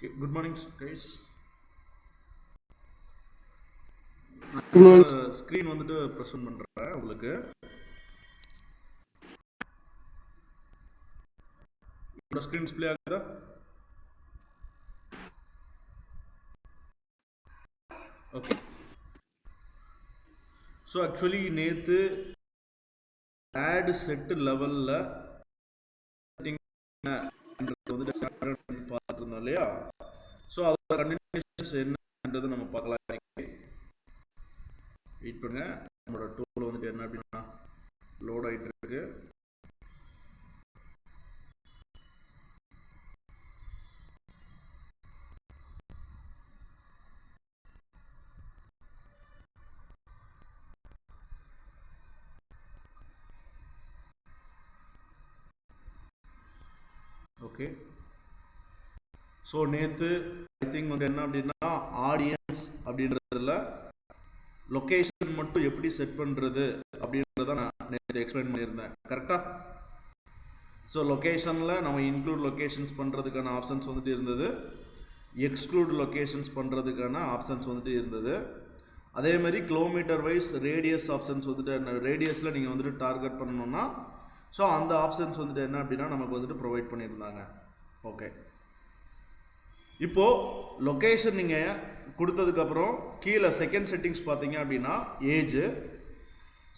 Okay, good morning, guys. Screen வந்துட்டு present பண்றேன் உங்களுக்கு. என்னோட ஸ்க்ரீன் டிஸ்ப்ளே ஆகுதா? ஓகே. ஸோ ஆக்சுவலி நேற்று ஆட் செட் லெவலில் வந்துட்டு பார்த்துருந்தோம் இல்லையா? ஸோ அதோட கண்டினியூஷன்ஸ் என்னன்றது நம்ம பார்க்கலாம். வெயிட் பண்ணுங்க, நம்மளோட டூல் வந்துட்டு என்ன அப்படின்னா லோட் ஆகிட்டு இருக்கு. ஓகே, ஸோ நேற்று ஐ திங்க் வந்து என்ன அப்படின்னா ஆடியன்ஸ் அப்படின்றதுல லொக்கேஷன் மட்டும் எப்படி செட் பண்ணுறது அப்படின்றத நான் நேற்று எக்ஸ்பிளைன் பண்ணியிருந்தேன். கரெக்டாக? ஸோ லொக்கேஷனில் நம்ம இன்க்ளூட் லொக்கேஷன்ஸ் பண்ணுறதுக்கான ஆப்ஷன்ஸ் வந்துட்டு இருந்தது, எக்ஸ்க்ளூட் லொக்கேஷன்ஸ் பண்ணுறதுக்கான ஆப்ஷன்ஸ் வந்துட்டு இருந்தது. அதே மாதிரி கிலோமீட்டர் வைஸ் ரேடியஸ் ஆப்ஷன்ஸ் வந்துட்டு ரேடியஸில் நீங்கள் வந்துட்டு டார்கெட் பண்ணணும்னா ஸோ அந்த ஆப்ஷன்ஸ் வந்துட்டு என்ன அப்படின்னா நமக்கு வந்துட்டு ப்ரொவைட் பண்ணியிருந்தாங்க. ஓகே, இப்போது லொக்கேஷன் நீங்கள் கொடுத்ததுக்கப்புறம் கீழே செகண்ட் செட்டிங்ஸ் பார்த்தீங்க அப்படின்னா ஏஜ்.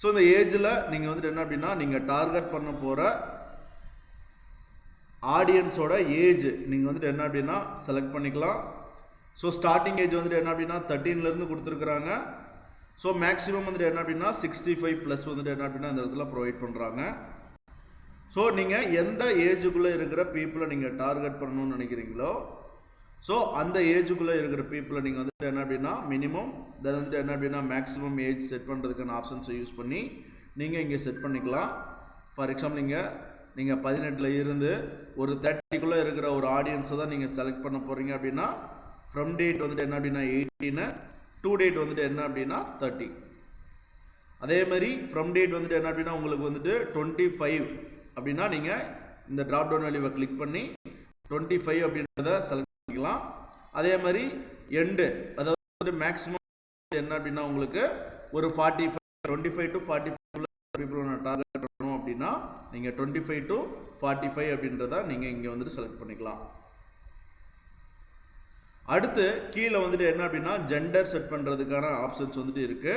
ஸோ இந்த ஏஜில் நீங்கள் வந்துட்டு என்ன அப்படின்னா நீங்கள் டார்கெட் பண்ண போகிற ஆடியன்ஸோட ஏஜ் நீங்கள் வந்துட்டு என்ன அப்படின்னா செலக்ட் பண்ணிக்கலாம். ஸோ ஸ்டார்டிங் ஏஜ் வந்துட்டு என்ன அப்படின்னா 13லேருந்து கொடுத்துருக்குறாங்க. ஸோ மேக்ஸிமம் வந்துட்டு என்ன அப்படின்னா 65+ வந்துட்டு என்ன அப்படின்னா இந்த இடத்துல ப்ரொவைட் பண்ணுறாங்க. ஸோ நீங்கள் எந்த ஏஜுக்குள்ளே இருக்கிற பீப்புளை நீங்கள் டார்கெட் பண்ணணும்னு நினைக்கிறீங்களோ ஸோ அந்த ஏஜுக்குள்ளே இருக்கிற பீப்புளை நீங்கள் வந்துட்டு என்ன அப்படின்னா மினிமம் தென் வந்துட்டு என்ன அப்படின்னா மேக்ஸிமம் ஏஜ் செட் பண்ணுறதுக்கான ஆப்ஷன்ஸை யூஸ் பண்ணி நீங்கள் இங்கே செட் பண்ணிக்கலாம். ஃபார் எக்ஸாம்பிள் நீங்கள் 18 இருந்து ஒரு 30க்குள்ளே இருக்கிற ஒரு ஆடியன்ஸை தான் நீங்கள் செலக்ட் பண்ண போகிறீங்க அப்படின்னா ஃப்ரம் டேட் வந்துட்டு என்ன அப்படின்னா 18, டு டேட் வந்துட்டு என்ன அப்படின்னா 30. அதே மாதிரி ஃப்ரம் டேட் வந்துட்டு என்ன அப்படின்னா உங்களுக்கு வந்துட்டு 25 அப்படின்னா நீங்கள் இந்த ட்ராப் டவுன் வேல்யூவை கிளிக் பண்ணி 25 அப்படின்றத செலக்ட் பண்ணிக்கலாம். அதே மாதிரி எண்டு அதாவது மேக்ஸிமம் என்ன அப்படின்னா உங்களுக்கு ஒரு 25 to 45 பீப்புள் டார்கெட் பண்ணணும் அப்படின்னா நீங்கள் 25 to 45 அப்படின்றத நீங்கள் இங்கே வந்துட்டு செலக்ட் பண்ணிக்கலாம். அடுத்து கீழே வந்துட்டு என்ன அப்படின்னா ஜெண்டர் செட் பண்ணுறதுக்கான ஆப்ஷன்ஸ் வந்துட்டு இருக்குது.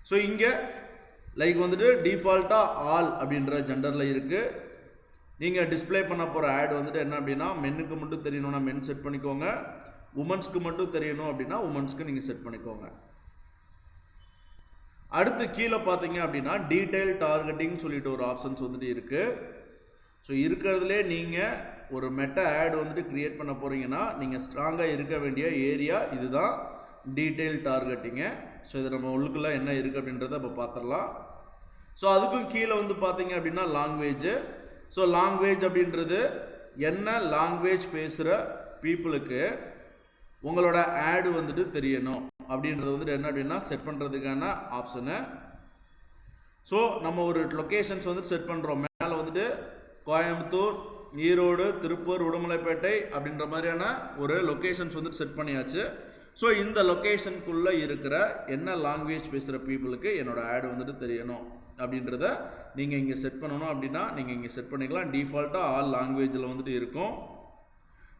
ஸோ இங்கே லைக் வந்துட்டு டிஃபால்ட்டாக ஆல் அப்படின்ற ஜெண்டரில் இருக்குது. நீங்கள் டிஸ்பிளே பண்ண போகிற ஆட் வந்துட்டு என்ன அப்படின்னா மென்னுக்கு மட்டும் தெரியணும்னா மென் செட் பண்ணிக்கோங்க, உமன்ஸ்க்கு மட்டும் தெரியணும் அப்படின்னா உமன்ஸ்க்கு நீங்கள் செட் பண்ணிக்கோங்க. அடுத்து கீழே பார்த்தீங்க அப்படின்னா டீட்டெயில் டார்கெட்டிங் சொல்லிட்டு ஒரு ஆப்ஷன்ஸ் வந்துட்டு இருக்குது. ஸோ இருக்கிறதுலே நீங்கள் ஒரு மெட்டா ஆட் வந்துட்டு க்ரியேட் பண்ண போகிறீங்கன்னா நீங்கள் ஸ்ட்ராங்காக இருக்க வேண்டிய ஏரியா இதுதான், டீட்டெயில் டார்கெட்டிங்கு. ஸோ இது நம்ம உள்ளுக்குள்ளே என்ன இருக்குது அப்படின்றத இப்போ பார்த்துடலாம். ஸோ அதுக்கும் கீழே வந்து பார்த்தீங்க அப்படின்னா லாங்குவேஜ். ஸோ லாங்குவேஜ் அப்படின்றது என்ன லாங்குவேஜ் பேசுகிற பீப்புளுக்கு உங்களோட ஆடு வந்துட்டு தெரியணும் அப்படின்றது வந்துட்டு என்ன அப்படின்னா செட் பண்ணுறதுக்கான ஆப்ஷனு. ஸோ நம்ம ஒரு லொக்கேஷன்ஸ் வந்துட்டு செட் பண்ணுறோம். மேலே வந்துட்டு கோயம்புத்தூர், ஈரோடு, திருப்பூர், உடுமலைப்பேட்டை அப்படின்ற மாதிரியான ஒரு லொக்கேஷன்ஸ் வந்துட்டு செட் பண்ணியாச்சு. ஸோ இந்த லொக்கேஷனுக்குள்ளே இருக்கிற என்ன லாங்குவேஜ் பேசுகிற பீப்புளுக்கு என்னோடய ஆடு வந்துட்டு தெரியணும் அப்படின்றத நீங்கள் இங்கே செட் பண்ணணும் அப்படின்னா நீங்கள் இங்கே செட் பண்ணிக்கலாம். டிஃபால்ட்டாக ஆல் லாங்குவேஜில் வந்துட்டு இருக்கும்.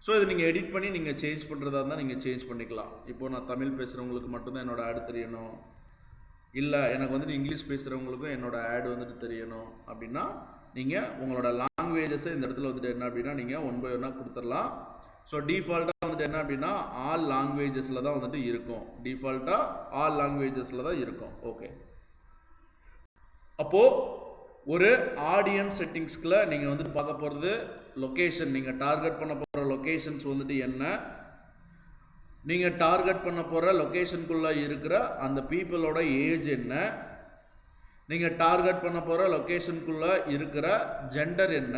ஸோ இதை நீங்கள் எடிட் பண்ணி நீங்கள் சேஞ்ச் பண்ணுறதா இருந்தால் நீங்கள் சேஞ்ச் பண்ணிக்கலாம். இப்போது நான் தமிழ் பேசுகிறவங்களுக்கு மட்டும்தான் என்னோடய ஆடு தெரியணும், இல்லை எனக்கு வந்துட்டு இங்கிலீஷ் பேசுகிறவங்களுக்கும் என்னோடய ஆடு வந்துட்டு தெரியணும் அப்படின்னா நீங்கள் உங்களோட லாங்குவேஜஸை இந்த இடத்துல வந்துட்டு என்ன அப்படின்னா நீங்கள் 1 by 1 கொடுத்துடலாம். ஸோ டிஃபால்ட்டாக வந்துட்டு என்ன அப்படின்னா ஆல் லாங்குவேஜஸில் தான் வந்துட்டு இருக்கும். டிஃபால்ட்டாக ஆல் லாங்குவேஜஸில் தான் இருக்கும். ஓகே, அப்போது ஒரு ஆடியன்ஸ் செட்டிங்ஸ்க்குள்ள நீங்கள் வந்துட்டு பார்க்க போகிறது லொக்கேஷன். நீங்கள் டார்கெட் பண்ண போகிற லொக்கேஷன்ஸ் வந்துட்டு என்ன, நீங்கள் டார்கெட் பண்ண போகிற லொக்கேஷனுக்குள்ளே இருக்கிற அந்த பீப்புளோட ஏஜ் என்ன, நீங்கள் டார்கெட் பண்ண போகிற லொக்கேஷனுக்குள்ளே இருக்கிற ஜெண்டர் என்ன,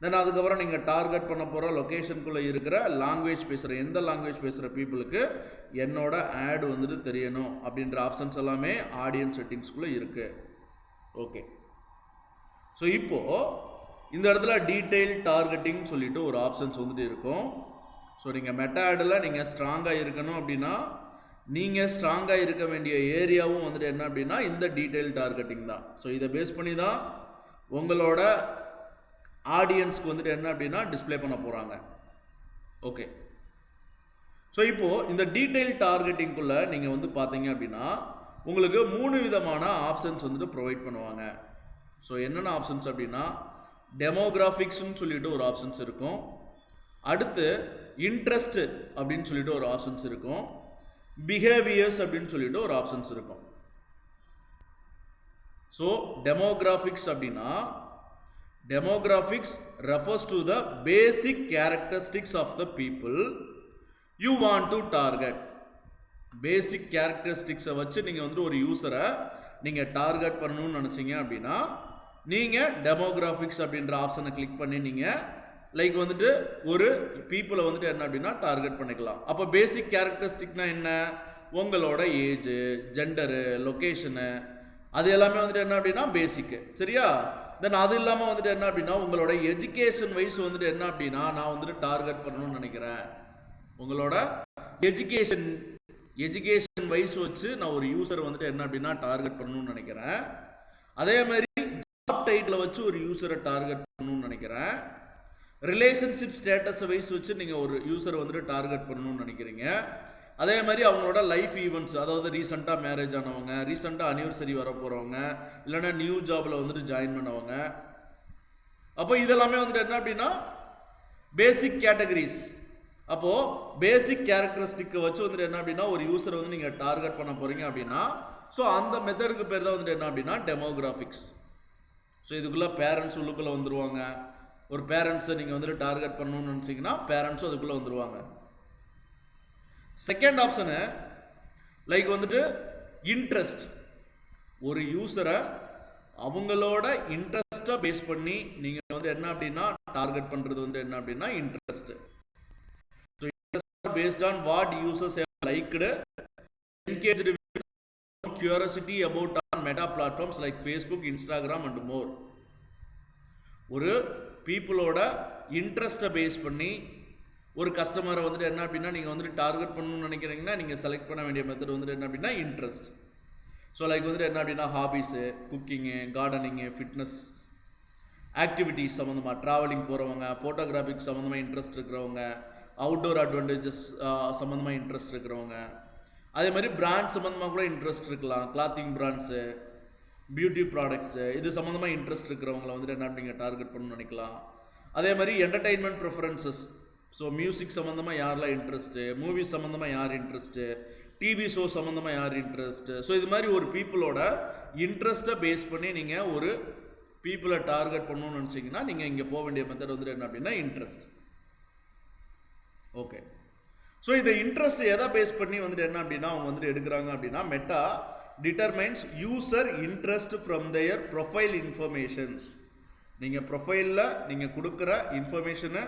தென் அதுக்கப்புறம் நீங்கள் டார்கெட் பண்ண போகிற லொக்கேஷனுக்குள்ளே இருக்கிற லாங்குவேஜ் பேசுகிற எந்த லாங்குவேஜ் பேசுகிற பீப்புளுக்கு என்னோட ஆட் வந்துட்டு தெரியணும் அப்படின்ற ஆப்ஷன்ஸ் எல்லாமே ஆடியன்ஸ் செட்டிங்ஸ்குள்ளே இருக்குது. ஓகே, ஸோ இப்போது இந்த இடத்துல டீட்டெயில் டார்கெட்டிங் சொல்லிட்டு ஒரு ஆப்ஷன்ஸ் வந்துட்டு இருக்கும். ஸோ நீங்கள் மெட்டா ஆடில் நீங்கள் ஸ்ட்ராங்காக இருக்கணும் அப்படின்னா நீங்கள் ஸ்ட்ராங்காக இருக்க வேண்டிய ஏரியாவும் வந்துட்டு என்ன அப்படின்னா இந்த டீட்டெயில் டார்கெட்டிங் தான். ஸோ இதை பேஸ் பண்ணி தான் உங்களோட ஆடியன்ஸ்க்கு வந்துட்டு என்ன அப்படின்னா டிஸ்பிளே பண்ண போகிறாங்க. ஓகே, ஸோ இப்போது இந்த டீட்டெயில் டார்கெட்டிங்குள்ளே நீங்கள் வந்து பார்த்தீங்க அப்படின்னா உங்களுக்கு 3 விதமான ஆப்ஷன்ஸ் வந்துட்டு ப்ரொவைட் பண்ணுவாங்க. ஸோ என்னென்ன ஆப்ஷன்ஸ் அப்படின்னா டெமோகிராஃபிக்ஸ்ன்னு சொல்லிட்டு ஒரு ஆப்ஷன்ஸ் இருக்கும், அடுத்து இன்ட்ரெஸ்ட் அப்படின்னு சொல்லிட்டு ஒரு ஆப்ஷன்ஸ் இருக்கும், பிஹேவியர்ஸ் அப்படின்னு சொல்லிட்டு ஒரு ஆப்ஷன்ஸ் இருக்கும். ஸோ டெமோகிராஃபிக்ஸ் அப்படின்னா demographics refers to the basic characteristics of the people you want to target. பேசிக் கேரக்டரிஸ்டிக்ஸை வச்சு நீங்கள் வந்து ஒரு யூஸரை நீங்கள் டார்கெட் பண்ணணும்னு நினச்சிங்க அப்படின்னா நீங்கள் டெமோகிராஃபிக்ஸ் அப்படின்ற ஆப்ஷனை கிளிக் பண்ணி நீங்கள் லைக் வந்துட்டு ஒரு பீப்புளை வந்துட்டு என்ன அப்படின்னா டார்கெட் பண்ணிக்கலாம். அப்போ பேசிக் கேரக்டரிஸ்டிக்னா என்ன? உங்களோட ஏஜு, ஜெண்டரு, லொக்கேஷனு, அது எல்லாமே வந்துட்டு என்ன அப்படின்னா பேசிக்கு. சரியா? தென் அது இல்லாமல் வந்துட்டு என்ன அப்படின்னா உங்களோட எஜுகேஷன் வைஸ் வந்துட்டு என்ன அப்படின்னா நான் வந்துட்டு டார்கெட் பண்ணணும்னு நினைக்கிறேன். உங்களோட எஜுகேஷன் வைஸ் வச்சு நான் ஒரு யூஸரை வந்துட்டு என்ன அப்படின்னா டார்கெட் பண்ணணும்னு நினைக்கிறேன். அதே மாதிரி ஜாப் டைட்டில் வச்சு ஒரு யூஸரை டார்கெட் பண்ணணும்னு நினைக்கிறேன். ரிலேஷன்ஷிப் ஸ்டேட்டஸை வைஸ் வச்சு நீங்கள் ஒரு யூஸரை வந்துட்டு டார்கெட் பண்ணணும்னு நினைக்கிறீங்க. அதே மாதிரி அவங்களோட லைஃப் ஈவெண்ட்ஸ், அதாவது ரீசெண்டாக மேரேஜ் ஆனவங்க, ரீசெண்டாக அனிவர்சரி வர போகிறவங்க, இல்லைன்னா நியூ ஜாபில் வந்துட்டு ஜாயின் பண்ணவங்க. அப்போ இதெல்லாமே வந்துட்டு என்ன அப்படின்னா பேசிக் கேட்டகரிஸ். அப்போது பேசிக் கேரக்டரிஸ்டிக்கை வச்சு வந்துட்டு என்ன அப்படின்னா ஒரு யூஸரை வந்து நீங்கள் டார்கெட் பண்ண போகிறீங்க அப்படின்னா ஸோ அந்த மெத்தடுக்கு பேர் தான் வந்துட்டு என்ன அப்படின்னா டெமோகிராஃபிக்ஸ். ஸோ இதுக்குள்ளே பேரண்ட்ஸ் உள்ளுக்குள்ளே வந்துடுவாங்க. ஒரு பேரண்ட்ஸை நீங்கள் வந்துட்டு டார்கெட் பண்ணணும்னு நினச்சிங்கன்னா பேரண்ட்ஸும் அதுக்குள்ளே வந்துடுவாங்க. செகண்ட் ஆப்ஷனு லைக் வந்துட்டு இன்ட்ரெஸ்ட். ஒரு யூஸரை அவங்களோட இன்ட்ரெஸ்ட்டை பேஸ் பண்ணி நீங்கள் வந்து என்ன அப்படின்னா டார்கெட் பண்ணுறது வந்து என்ன அப்படின்னா interest. So interest based on what users have liked, engaged with, curiosity about on meta platforms like Facebook, Instagram and more. ஒரு பீப்புளோட இன்ட்ரெஸ்ட்டை பேஸ் பண்ணி ஒரு கஸ்டமரை வந்துட்டு என்ன அப்படின்னா நீங்கள் வந்துட்டு டார்கெட் பண்ணணும்னு நினைக்கிறீங்கன்னா நீங்கள் செலக்ட் பண்ண வேண்டிய மெத்தட் வந்துட்டு என்ன அப்படின்னா இன்ட்ரெஸ்ட். ஸோ லைக் வந்துட்டு என்ன அப்படின்னா ஹாபீஸு, குக்கிங்கு, கார்டனிங்கு, ஃபிட்னஸ் ஆக்டிவிட்டிஸ் சம்மந்தமாக, ட்ராவலிங் போகிறவங்க, ஃபோட்டோகிராஃபிக் சம்மந்தமாக இன்ட்ரெஸ்ட் இருக்கிறவங்க, அவுட்டோர் அட்வான்டேஜஸ் சம்மந்தமாக இன்ட்ரெஸ்ட் இருக்கிறவங்க, அதே மாதிரி பிராண்ட் சம்மந்தமாக கூட இன்ட்ரெஸ்ட் இருக்கலாம், கிளாத்திங் பிராண்ட்ஸு, பியூட்டி ப்ராடக்ட்ஸு, இது சம்மந்தமாக இன்ட்ரெஸ்ட் இருக்கிறவங்கள வந்துட்டு என்ன அப்படிங்க டார்கெட் பண்ணணும்னு நினைக்கலாம். அதே மாதிரி என்டர்டெயின்மெண்ட் ப்ரிஃபரன்சஸ், ஸோ மியூசிக் சம்மந்தமாக யாரெல்லாம் இன்ட்ரெஸ்ட்டு, மூவிஸ் சம்மந்தமாக யார் இன்ட்ரெஸ்ட்டு, டிவி ஷோ சம்மந்தமாக யார் இன்ட்ரெஸ்ட்டு. ஸோ இது மாதிரி ஒரு பீப்புளோட இன்ட்ரெஸ்ட்டை பேஸ் பண்ணி நீங்கள் ஒரு பீப்புளை டார்கெட் பண்ணணும்னு நினச்சிங்கன்னா நீங்கள் இங்கே போக வேண்டிய மெத்தட் வந்துட்டு என்ன அப்படின்னா இன்ட்ரெஸ்ட். ஓகே, ஸோ இந்த இன்ட்ரெஸ்ட் எதை பேஸ் பண்ணி வந்துட்டு என்ன அப்படின்னா அவங்க வந்துட்டு எடுக்கிறாங்க அப்படின்னா meta determines user interest from their profile informations. நீங்கள் ப்ரொஃபைலில் நீங்கள் கொடுக்குற இன்ஃபர்மேஷனை,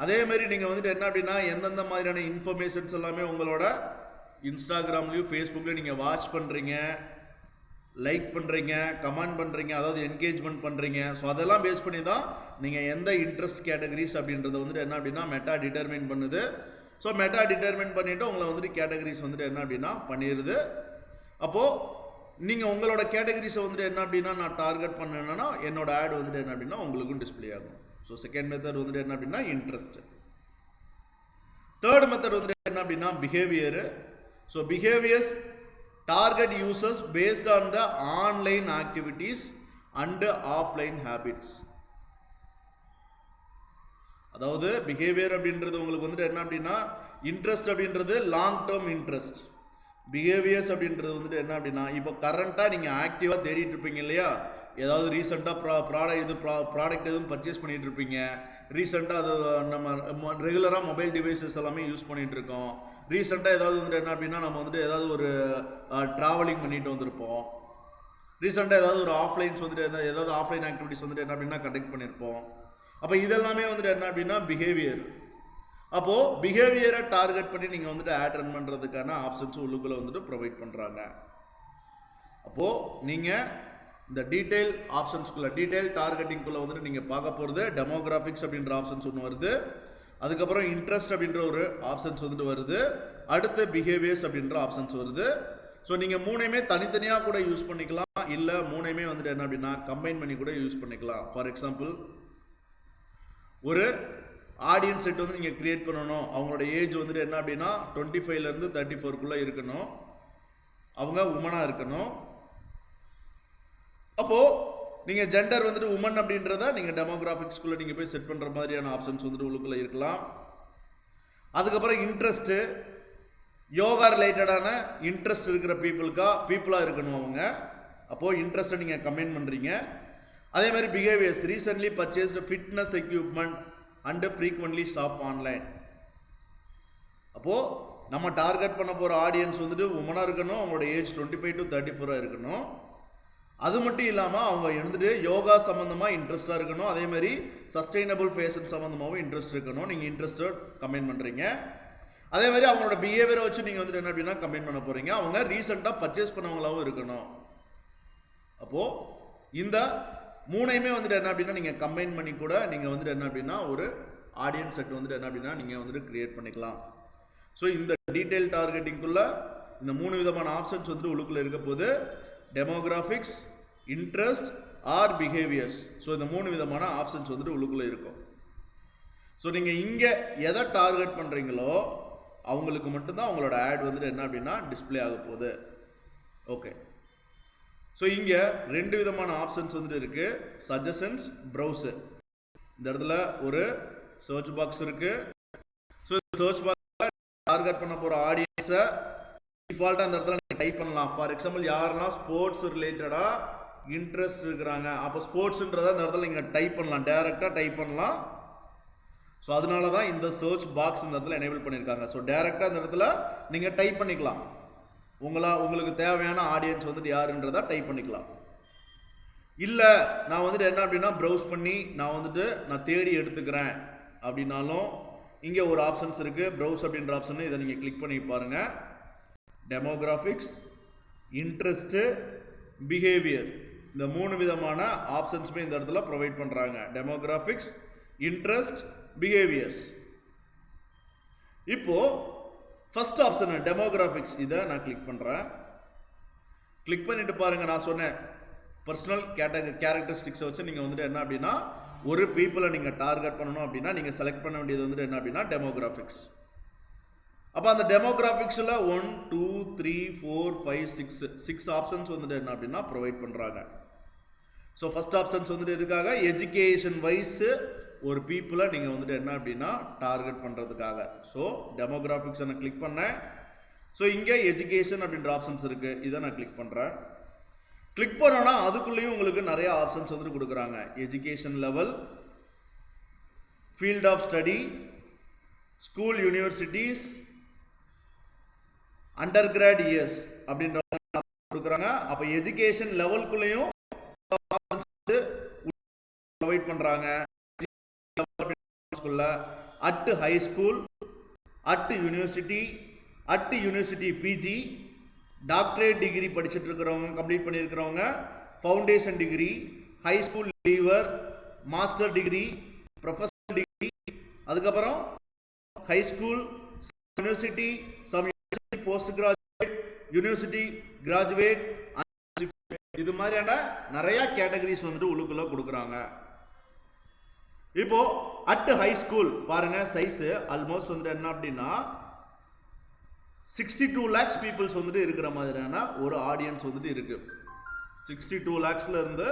அதே மாதிரி நீங்கள் வந்துட்டு என்ன அப்படின்னா எந்தெந்த மாதிரியான இன்ஃபர்மேஷன்ஸ் எல்லாமே உங்களோட இன்ஸ்டாகிராம்லேயும் ஃபேஸ்புக்லேயும் நீங்கள் வாட்ச் பண்ணுறீங்க, லைக் பண்ணுறீங்க, கமெண்ட் பண்ணுறீங்க, அதாவது என்கேஜ்மெண்ட் பண்ணுறீங்க. ஸோ அதெல்லாம் பேஸ் பண்ணி தான் நீங்கள் எந்த இன்ட்ரெஸ்ட் கேட்டகரிஸ் அப்படின்றத வந்துட்டு என்ன அப்படின்னா மெட்டா டிட்டர்மைன் பண்ணுது. ஸோ மெட்டா டிட்டர்மைன் பண்ணிவிட்டு உங்களை வந்துட்டு கேட்டகரிஸ் வந்துட்டு என்ன அப்படின்னா பண்ணிடுது. அப்போது நீங்கள் உங்களோட கேட்டகரிஸை வந்துட்டு என்ன அப்படின்னா நான் டார்கெட் பண்ணேன்னா என்னோட ஆட் வந்துட்டு என்ன அப்படின்னா உங்களுக்கும் டிஸ்பிளே ஆகும். ஸோ செகண்ட் மெத்தட் வந்துட்டு என்ன அப்படின்னா இன்ட்ரெஸ்ட். தேர்ட் மெத்தட் வந்துட்டு என்ன அப்படின்னா behaviour. So behaviours target users based on the online activities and offline habits. அதாவது பிஹேவியர் அப்படின்றது உங்களுக்கு வந்துட்டு என்ன அப்படின்னா இன்ட்ரெஸ்ட் அப்படின்றது லாங் டேர்ம் இன்ட்ரெஸ்ட். பிஹேவியர்ஸ் அப்படின்றது வந்துட்டு என்ன அப்படின்னா இப்போ கரண்ட்டாக நீங்கள் ஆக்டிவாக தேடிட்டு இருப்பீங்க இல்லையா, ஏதாவது ரீசெண்டாக ப்ராடக்ட் எதுவும் பர்ச்சேஸ் பண்ணிகிட்டு இருப்பீங்க, ரீசெண்டாக அது நம்ம ரெகுலராக மொபைல் டிவைசஸ் எல்லாமே யூஸ் பண்ணிகிட்டு இருக்கோம், ரீசெண்டாக ஏதாவது வந்துட்டு என்ன அப்படின்னா நம்ம வந்துட்டு ஏதாவது ஒரு ட்ராவலிங் பண்ணிட்டு வந்திருப்போம், ரீசெண்டாக ஏதாவது ஒரு ஆஃப்லைன்ஸ் வந்துட்டு ஏதாவது ஆஃப்லைன் ஆக்டிவிட்டிஸ் வந்துட்டு என்ன அப்படின்னா கண்டக்ட் பண்ணியிருப்போம். அப்போ இதெல்லாமே வந்துட்டு என்ன அப்படின்னா பிஹேவியர். அப்போது பிஹேவியரை டார்கெட் பண்ணி நீங்கள் வந்துட்டு ஆட் ரன் பண்ணுறதுக்கான ஆப்ஷன்ஸ் உள்ளுக்குள்ளே வந்துட்டு ப்ரொவைட் பண்ணுறாங்க. அப்போது நீங்கள் இந்த டீட்டெயில் ஆப்ஷன்ஸ்குள்ளே டீட்டெயில் டார்கெட்டிங்குள்ளே வந்துட்டு நீங்கள் பார்க்க போகிறது டெமோகிராஃபிக்ஸ் அப்படின்ற ஆப்ஷன்ஸ் ஒன்று வருது. அதுக்கப்புறம் இன்ட்ரெஸ்ட் அப்படின்ற ஒரு ஆப்ஷன்ஸ் வந்துட்டு வருது, அடுத்து பிஹேவியர்ஸ் அப்படின்ற ஆப்ஷன்ஸ் வருது. ஸோ நீங்கள் மூணையுமே தனித்தனியாக கூட யூஸ் பண்ணிக்கலாம், இல்லை மூணையுமே வந்துட்டு என்ன அப்படின்னா கம்பைன் பண்ணி கூட யூஸ் பண்ணிக்கலாம். ஃபார் எக்ஸாம்பிள் ஒரு ஆடியன்ஸ் செட் வந்து நீங்கள் கிரியேட் பண்ணணும், அவங்களோட ஏஜ் வந்துட்டு என்ன அப்படின்னா 25லேருந்து 34க்குள்ளே இருக்கணும், அவங்க உமனாக இருக்கணும். அப்போது நீங்கள் ஜெண்டர் வந்துட்டு உமன் அப்படின்றத நீங்கள் டெமோகிராஃபிக்ஸ்குள்ளே நீங்கள் போய் செட் பண்ணுற மாதிரியான ஆப்ஷன்ஸ் வந்துட்டு உள்ளுக்குள்ளே இருக்கலாம். அதுக்கப்புறம் இன்ட்ரெஸ்ட்டு, யோகா ரிலேட்டடான இன்ட்ரெஸ்ட் இருக்கிற பீப்புளாக இருக்கணும் அவங்க. அப்போது இன்ட்ரெஸ்ட்டை நீங்கள் கமெண்ட் பண்ணுறீங்க. அதே மாதிரி behaviours, recently purchased fitness equipment and frequently shop online. அப்போது நம்ம டார்கெட் பண்ண போகிற ஆடியன்ஸ் வந்துட்டு உமனாக இருக்கணும், அவங்களோட ஏஜ் 25 to 34 இருக்கணும். அது மட்டும் இல்லாமல் அவங்க எழுந்துட்டு யோகா சம்மந்தமாக இன்ட்ரெஸ்டாக இருக்கணும், அதே மாதிரி சஸ்டைனபிள் ஃபேஷன் சம்மந்தமாகவும் இன்ட்ரெஸ்ட் இருக்கணும். நீங்கள் இன்ட்ரெஸ்ட்டை கமெண்ட் பண்ணுறீங்க. அதே மாதிரி அவங்களோட பிஹேவியரை வச்சு நீங்கள் வந்துட்டு என்ன அப்படின்னா கமெண்ட் பண்ண போகிறீங்க. அவங்க ரீசெண்டாக பர்ச்சேஸ் பண்ணவங்களாகவும் இருக்கணும். அப்போது இந்த மூணையுமே வந்துட்டு என்ன அப்படின்னா நீங்கள் கம்பைன் பண்ணி கூட நீங்கள் வந்துட்டு என்ன அப்படின்னா ஒரு ஆடியன்ஸ் செட் வந்துட்டு என்ன அப்படின்னா நீங்கள் வந்துட்டு கிரியேட் பண்ணிக்கலாம். ஸோ இந்த டீட்டெயில் டார்கெட்டிங்குள்ளே இந்த 3 விதமான ஆப்ஷன்ஸ் வந்துட்டு உள்ளுக்குள்ளே இருக்க போது, demographics, interest or behaviours. So இந்த 3 விதமான ஆப்ஷன்ஸ் வந்துட்டு உள்ளுக்குள்ளே இருக்கும். ஸோ நீங்கள் இங்கே எதை டார்கெட் பண்ணுறீங்களோ அவங்களுக்கு மட்டும்தான் அவங்களோட ஆட் வந்துட்டு என்ன அப்படின்னா டிஸ்பிளே ஆக போகுது. ஓகே, ஸோ இங்கே 2 விதமான ஆப்ஷன்ஸ் வந்துட்டு இருக்குது, சஜஷன்ஸ், ப்ரௌஸு. இந்த இடத்துல ஒரு சர்ச் பாக்ஸ் இருக்குது. ஸோ இந்த சர்ச் பாக்ஸில் டார்கெட் பண்ண போகிற ஆடியன்ஸை டிஃபால்ட்டாக அந்த இடத்துல நீங்கள் டைப் பண்ணலாம். ஃபார் எக்ஸாம்பிள் யாரெல்லாம் ஸ்போர்ட்ஸ் ரிலேட்டடாக இன்ட்ரெஸ்ட் இருக்கிறாங்க, அப்போ ஸ்போர்ட்ஸுன்றதை அந்த இடத்துல நீங்கள் டைப் பண்ணலாம், டேரெக்டாக டைப் பண்ணலாம். ஸோ அதனால தான் இந்த சர்ச் பாக்ஸ் இந்த இடத்துல எனேபிள் பண்ணியிருக்காங்க. ஸோ டேரெக்டாக அந்த இடத்துல நீங்கள் டைப் பண்ணிக்கலாம், உங்களுக்கு தேவையான ஆடியன்ஸ் வந்துட்டு யாருன்றதை டைப் பண்ணிக்கலாம். இல்லை நான் வந்துட்டு என்ன அப்படின்னா ப்ரௌஸ் பண்ணி நான் தேடி எடுத்துக்கிறேன் அப்படின்னாலும் இங்கே ஒரு ஆப்ஷன்ஸ் இருக்குது, ப்ரௌஸ் அப்படின்ற ஆப்ஷன். இதை நீங்கள் கிளிக் பண்ணி பாருங்கள். டெமோகிராஃபிக்ஸ், இன்ட்ரெஸ்ட்டு, பிஹேவியர், இந்த 3 விதமான ஆப்ஷன்ஸுமே இந்த இடத்துல ப்ரொவைட் பண்ணுறாங்க. Demographics, interest, behaviours. இப்போது ஃபர்ஸ்ட் ஆப்ஷன் டெமோகிராஃபிக்ஸ், இதை நான் கிளிக் பண்ணுறேன். கிளிக் பண்ணிட்டு பாருங்கள், நான் சொன்னேன் பர்சனல் கேரக்டரிஸ்டிக்ஸை வச்சு நீங்கள் வந்துட்டு என்ன அப்படின்னா ஒரு பீப்புளை நீங்கள் டார்கெட் பண்ணணும் அப்படின்னா நீங்கள் செலக்ட் பண்ண வேண்டியது வந்துட்டு என்ன அப்படின்னா டெமோகிராஃபிக்ஸ். அப்போ அந்த டெமோகிராஃபிக்ஸில் 1 2 3 4 5 6 ஆப்ஷன்ஸ் வந்துட்டு என்ன அப்படின்னா ப்ரொவைட் பண்ணுறாங்க. ஸோ ஃபர்ஸ்ட் ஆப்ஷன்ஸ் வந்துட்டு எதுக்காக, எஜுகேஷன் வைஸு ஒரு பீப்புளை நீங்கள் வந்துட்டு என்ன அப்படின்னா டார்கெட் பண்ணுறதுக்காக. ஸோ டெமோகிராஃபிக்ஸை நான் கிளிக் பண்ணேன். ஸோ இங்கே எஜுகேஷன் அப்படின்ற ஆப்ஷன்ஸ் இருக்குது, இதை நான் கிளிக் பண்ணுறேன். கிளிக் பண்ணோன்னா அதுக்குள்ளேயும் உங்களுக்கு நிறைய ஆப்ஷன்ஸ் வந்துட்டு கொடுக்குறாங்க. Education level, field of study, school, universities, under grad years அப்படின்ற கொடுக்குறாங்க. அப்போ எஜுகேஷன் லெவல்குள்ளேயும் ப்ரொவைட் பண்ணுறாங்க. At high school, at university PG, doctorate degree படிச்சுட்டு இருக்கிறவங்க, கம்ப்ளீட் பண்ணியிருக்கிறவங்க, foundation degree, high school leaver, master degree, professor degree, அதுக்கப்புறம் high school, university, post graduate, university graduate, இது மாதிரியான நிறைய கேட்டகரிஸ் வந்துட்டு உள்ளுக்குள்ள கொடுக்குறாங்க. இப்போ அட் ஹை ஸ்கூல் பாருங்க, சைஸ் ஆல்மோஸ்ட் வந்துட்டு என்ன அப்படின்னா 62 lakhs பீப்புள்ஸ் வந்துட்டு இருக்கிற மாதிரியான ஒரு ஆடியன்ஸ் வந்துட்டு இருக்கு. 62 lakhsல இருந்து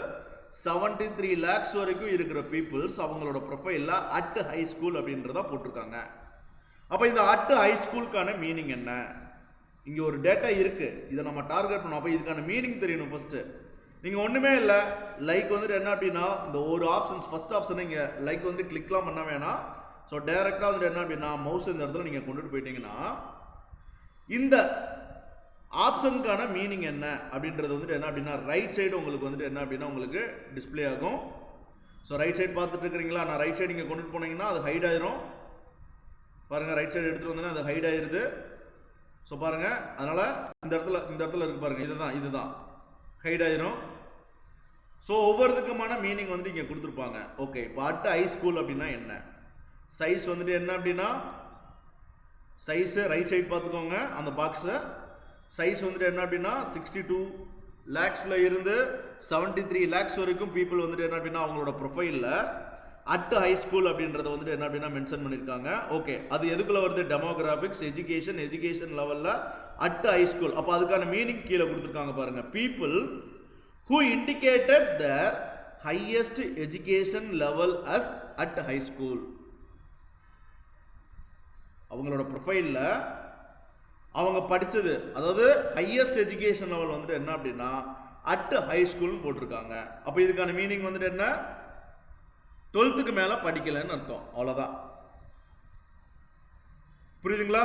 73 lakhs வரைக்கும் இருக்கிற பீப்புள்ஸ் அவங்களோட ப்ரொஃபைலில் அட் ஹை ஸ்கூல் அப்படின்றத போட்டிருக்காங்க. அப்போ இந்த அட் ஹை ஸ்கூலுக்கான மீனிங் என்ன? இங்கே ஒரு டேட்டா இருக்குது, இதை நம்ம டார்கெட் பண்ணோம். அப்போ இதுக்கான மீனிங் தெரியணும். ஃபஸ்ட்டு நீங்கள் ஒன்றுமே இல்லை, லைக் வந்துட்டு என்ன அப்படின்னா இந்த ஒரு ஆப்ஷன்ஸ் ஃபஸ்ட் ஆப்ஷன் இங்கே லைக் வந்து கிளிக்லாம் பண்ண வேணாம். ஸோ டேரெக்டாக வந்துட்டு என்ன அப்படின்னா மவுஸ் இந்த இடத்துல நீங்கள் கொண்டுட்டு போயிட்டீங்கன்னா இந்த ஆப்ஷனுக்கான மீனிங் என்ன அப்படின்றது வந்துட்டு என்ன அப்படின்னா ரைட் சைடு உங்களுக்கு வந்துட்டு என்ன அப்படின்னா உங்களுக்கு டிஸ்பிளே ஆகும். ஸோ ரைட் சைடு பார்த்துட்டு இருக்கிறீங்களா, நான் ரைட் சைடு இங்கே கொண்டுட்டு போனீங்கன்னா அது ஹைட் ஆயிரும். பாருங்கள், ரைட் சைடு எடுத்துகிட்டு வந்தோன்னா அது ஹைட் ஆயிருது. ஸோ பாருங்கள், அதனால் இந்த இடத்துல இருக்கு பாருங்கள், இதுதான் ஹைட் ஆயிரும். ஸோ ஒவ்வொருத்துக்குமான மீனிங் வந்துட்டு இங்கே கொடுத்துருப்பாங்க. ஓகே, இப்போ அட் ஹை ஸ்கூல் அப்படின்னா என்ன, சைஸ் வந்துட்டு என்ன அப்படின்னா சைஸு ரைட் சைடு பார்த்துக்கோங்க அந்த பாக்ஸை. சைஸ் வந்துட்டு என்ன அப்படின்னா 62 lakhsல இருந்து 73 lakhs வரைக்கும் பீப்புள் வந்துட்டு என்ன அப்படின்னா அவங்களோட ப்ரொஃபைலில் அட் ஹை ஸ்கூல் அப்படின்றத வந்துட்டு என்ன அப்படின்னா மென்ஷன் பண்ணியிருக்காங்க. ஓகே, அது எதுக்குள்ள வருது? டெமோகிராஃபிக்ஸ், எஜுகேஷன் லெவலில் அட் ஹை ஸ்கூல். அப்போ அதுக்கான மீனிங் கீழே கொடுத்துருக்காங்க பாருங்க. People who indicated their highest education level as at high school. அவங்களோட ப்ரொஃபைலில் அவங்க படித்தது, அதாவது ஹையஸ்ட் எஜுகேஷன் லெவல் வந்துட்டு என்ன அப்படின்னா அட் ஹை ஸ்கூல்னு போட்டிருக்காங்க. அப்போ இதுக்கான மீனிங் வந்துட்டு என்ன? 12th மேலே படிக்கலைன்னு அர்த்தம். அவ்வளோதான். புரியுதுங்களா?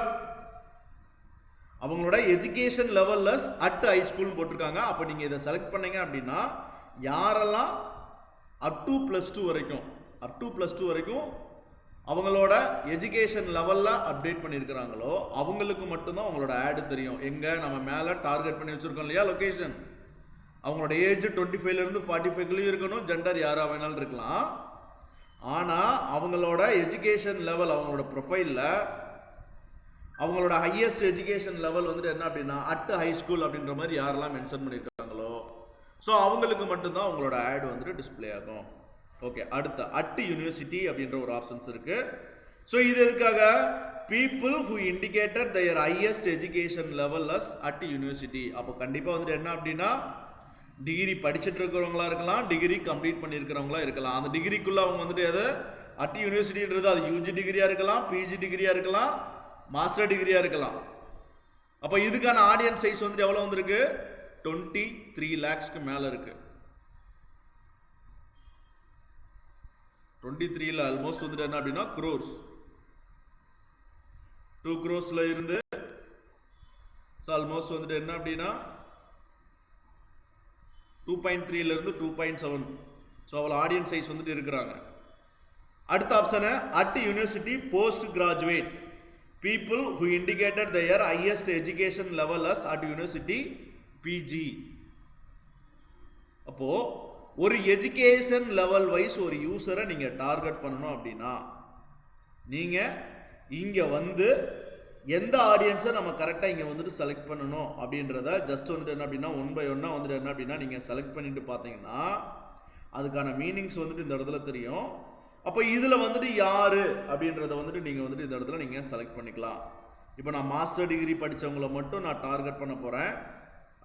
அவங்களோட எஜுகேஷன் லெவல்லஸ் அட் ஹை ஸ்கூல் போட்டிருக்காங்க. அப்போ நீங்கள் இதை செலக்ட் பண்ணீங்க அப்படின்னா யாரெல்லாம் அப் டு +2 வரைக்கும் அவங்களோட எஜுகேஷன் லெவலில் அப்டேட் பண்ணியிருக்கிறாங்களோ அவங்களுக்கு மட்டும்தான் அவங்களோட ஆடு தெரியும். எங்கே நம்ம மேலே டார்கெட் பண்ணி வச்சுருக்கோம் இல்லையா லொக்கேஷன். அவங்களோட ஏஜ் 25லேருந்து 45க்குள்ளேயும் இருக்கணும். ஜெண்டர் யாராக வேணாலும் இருக்கலாம். ஆனால் அவங்களோட எஜுகேஷன் லெவல், அவங்களோட ப்ரொஃபைலில் அவங்களோட ஹையஸ்ட் எஜுகேஷன் லெவல் வந்துட்டு என்ன அப்படின்னா அட் ஹை ஸ்கூல் அப்படின்ற மாதிரி யாரெல்லாம் மென்ஷன் பண்ணியிருக்காங்களோ ஸோ அவங்களுக்கு மட்டும்தான் அவங்களோட ஆட் வந்துட்டு டிஸ்பிளே ஆகும். ஓகே, அடுத்த அட் யூனிவர்சிட்டி அப்படின்ற ஒரு ஆப்ஷன்ஸ் இருக்கு. ஸோ இது எதுக்காக? People who indicated their highest education level us at university. அப்போ கண்டிப்பாக வந்துட்டு என்ன அப்படின்னா டிகிரி படிச்சுட்டு இருக்கிறவங்களா இருக்கலாம், டிகிரி கம்ப்ளீட் பண்ணியிருக்கிறவங்களா இருக்கலாம். அந்த டிகிரிக்குள்ள அவங்க வந்துட்டு எது அட் யூனிவர்சிட்டின்றது அது யூஜி டிகிரியா இருக்கலாம், பிஜி டிகிரியா இருக்கலாம், மாஸ்டர் டிகிரியா இருக்கலாம். அப்போ இதுக்கான ஆடியன்ஸ் சைஸ் வந்துட்டு எவ்வளோ வந்திருக்கு? 23 lakhsக்கு மேலே இருக்கு. 23ல் ஆல்மோஸ்ட் வந்துட்டு என்ன அப்படின்னா crores, 2 crores இருந்து ஆல்மோஸ்ட் வந்துட்டு என்ன அப்படின்னா 2.3 இருந்து 2.7. ஸோ அவ்வளோ ஆடியன்ஸ் சைஸ் வந்துட்டு இருக்கிறாங்க. அடுத்த ஆப்ஷனை at university post graduate people who indicated their highest education level as at university PG. அப்போ ஒரு எஜுகேஷன் லெவல் வைஸ் ஒரு யூசரை நீங்கள் டார்கெட் பண்ணணும் அப்படின்னா நீங்கள் இங்கே வந்து எந்த ஆடியன்ஸை நம்ம கரெக்டாக இங்கே வந்துட்டு செலக்ட் பண்ணணும் அப்படின்றத ஜஸ்ட் வந்துட்டு என்ன அப்படின்னா 1 by 1 வந்துட்டு என்ன அப்படின்னா நீங்கள் செலக்ட் பண்ணிட்டு பார்த்தீங்கன்னா அதுக்கான மீனிங்ஸ் வந்துட்டு இந்த இடத்துல தெரியும். அப்போ இதில் வந்துட்டு யார் அப்படின்றத வந்துட்டு நீங்கள் வந்துட்டு இந்த இடத்துல நீங்கள் செலக்ட் பண்ணிக்கலாம். இப்போ நான் மாஸ்டர் டிகிரி படித்தவங்களை மட்டும் நான் டார்கெட் பண்ண போகிறேன்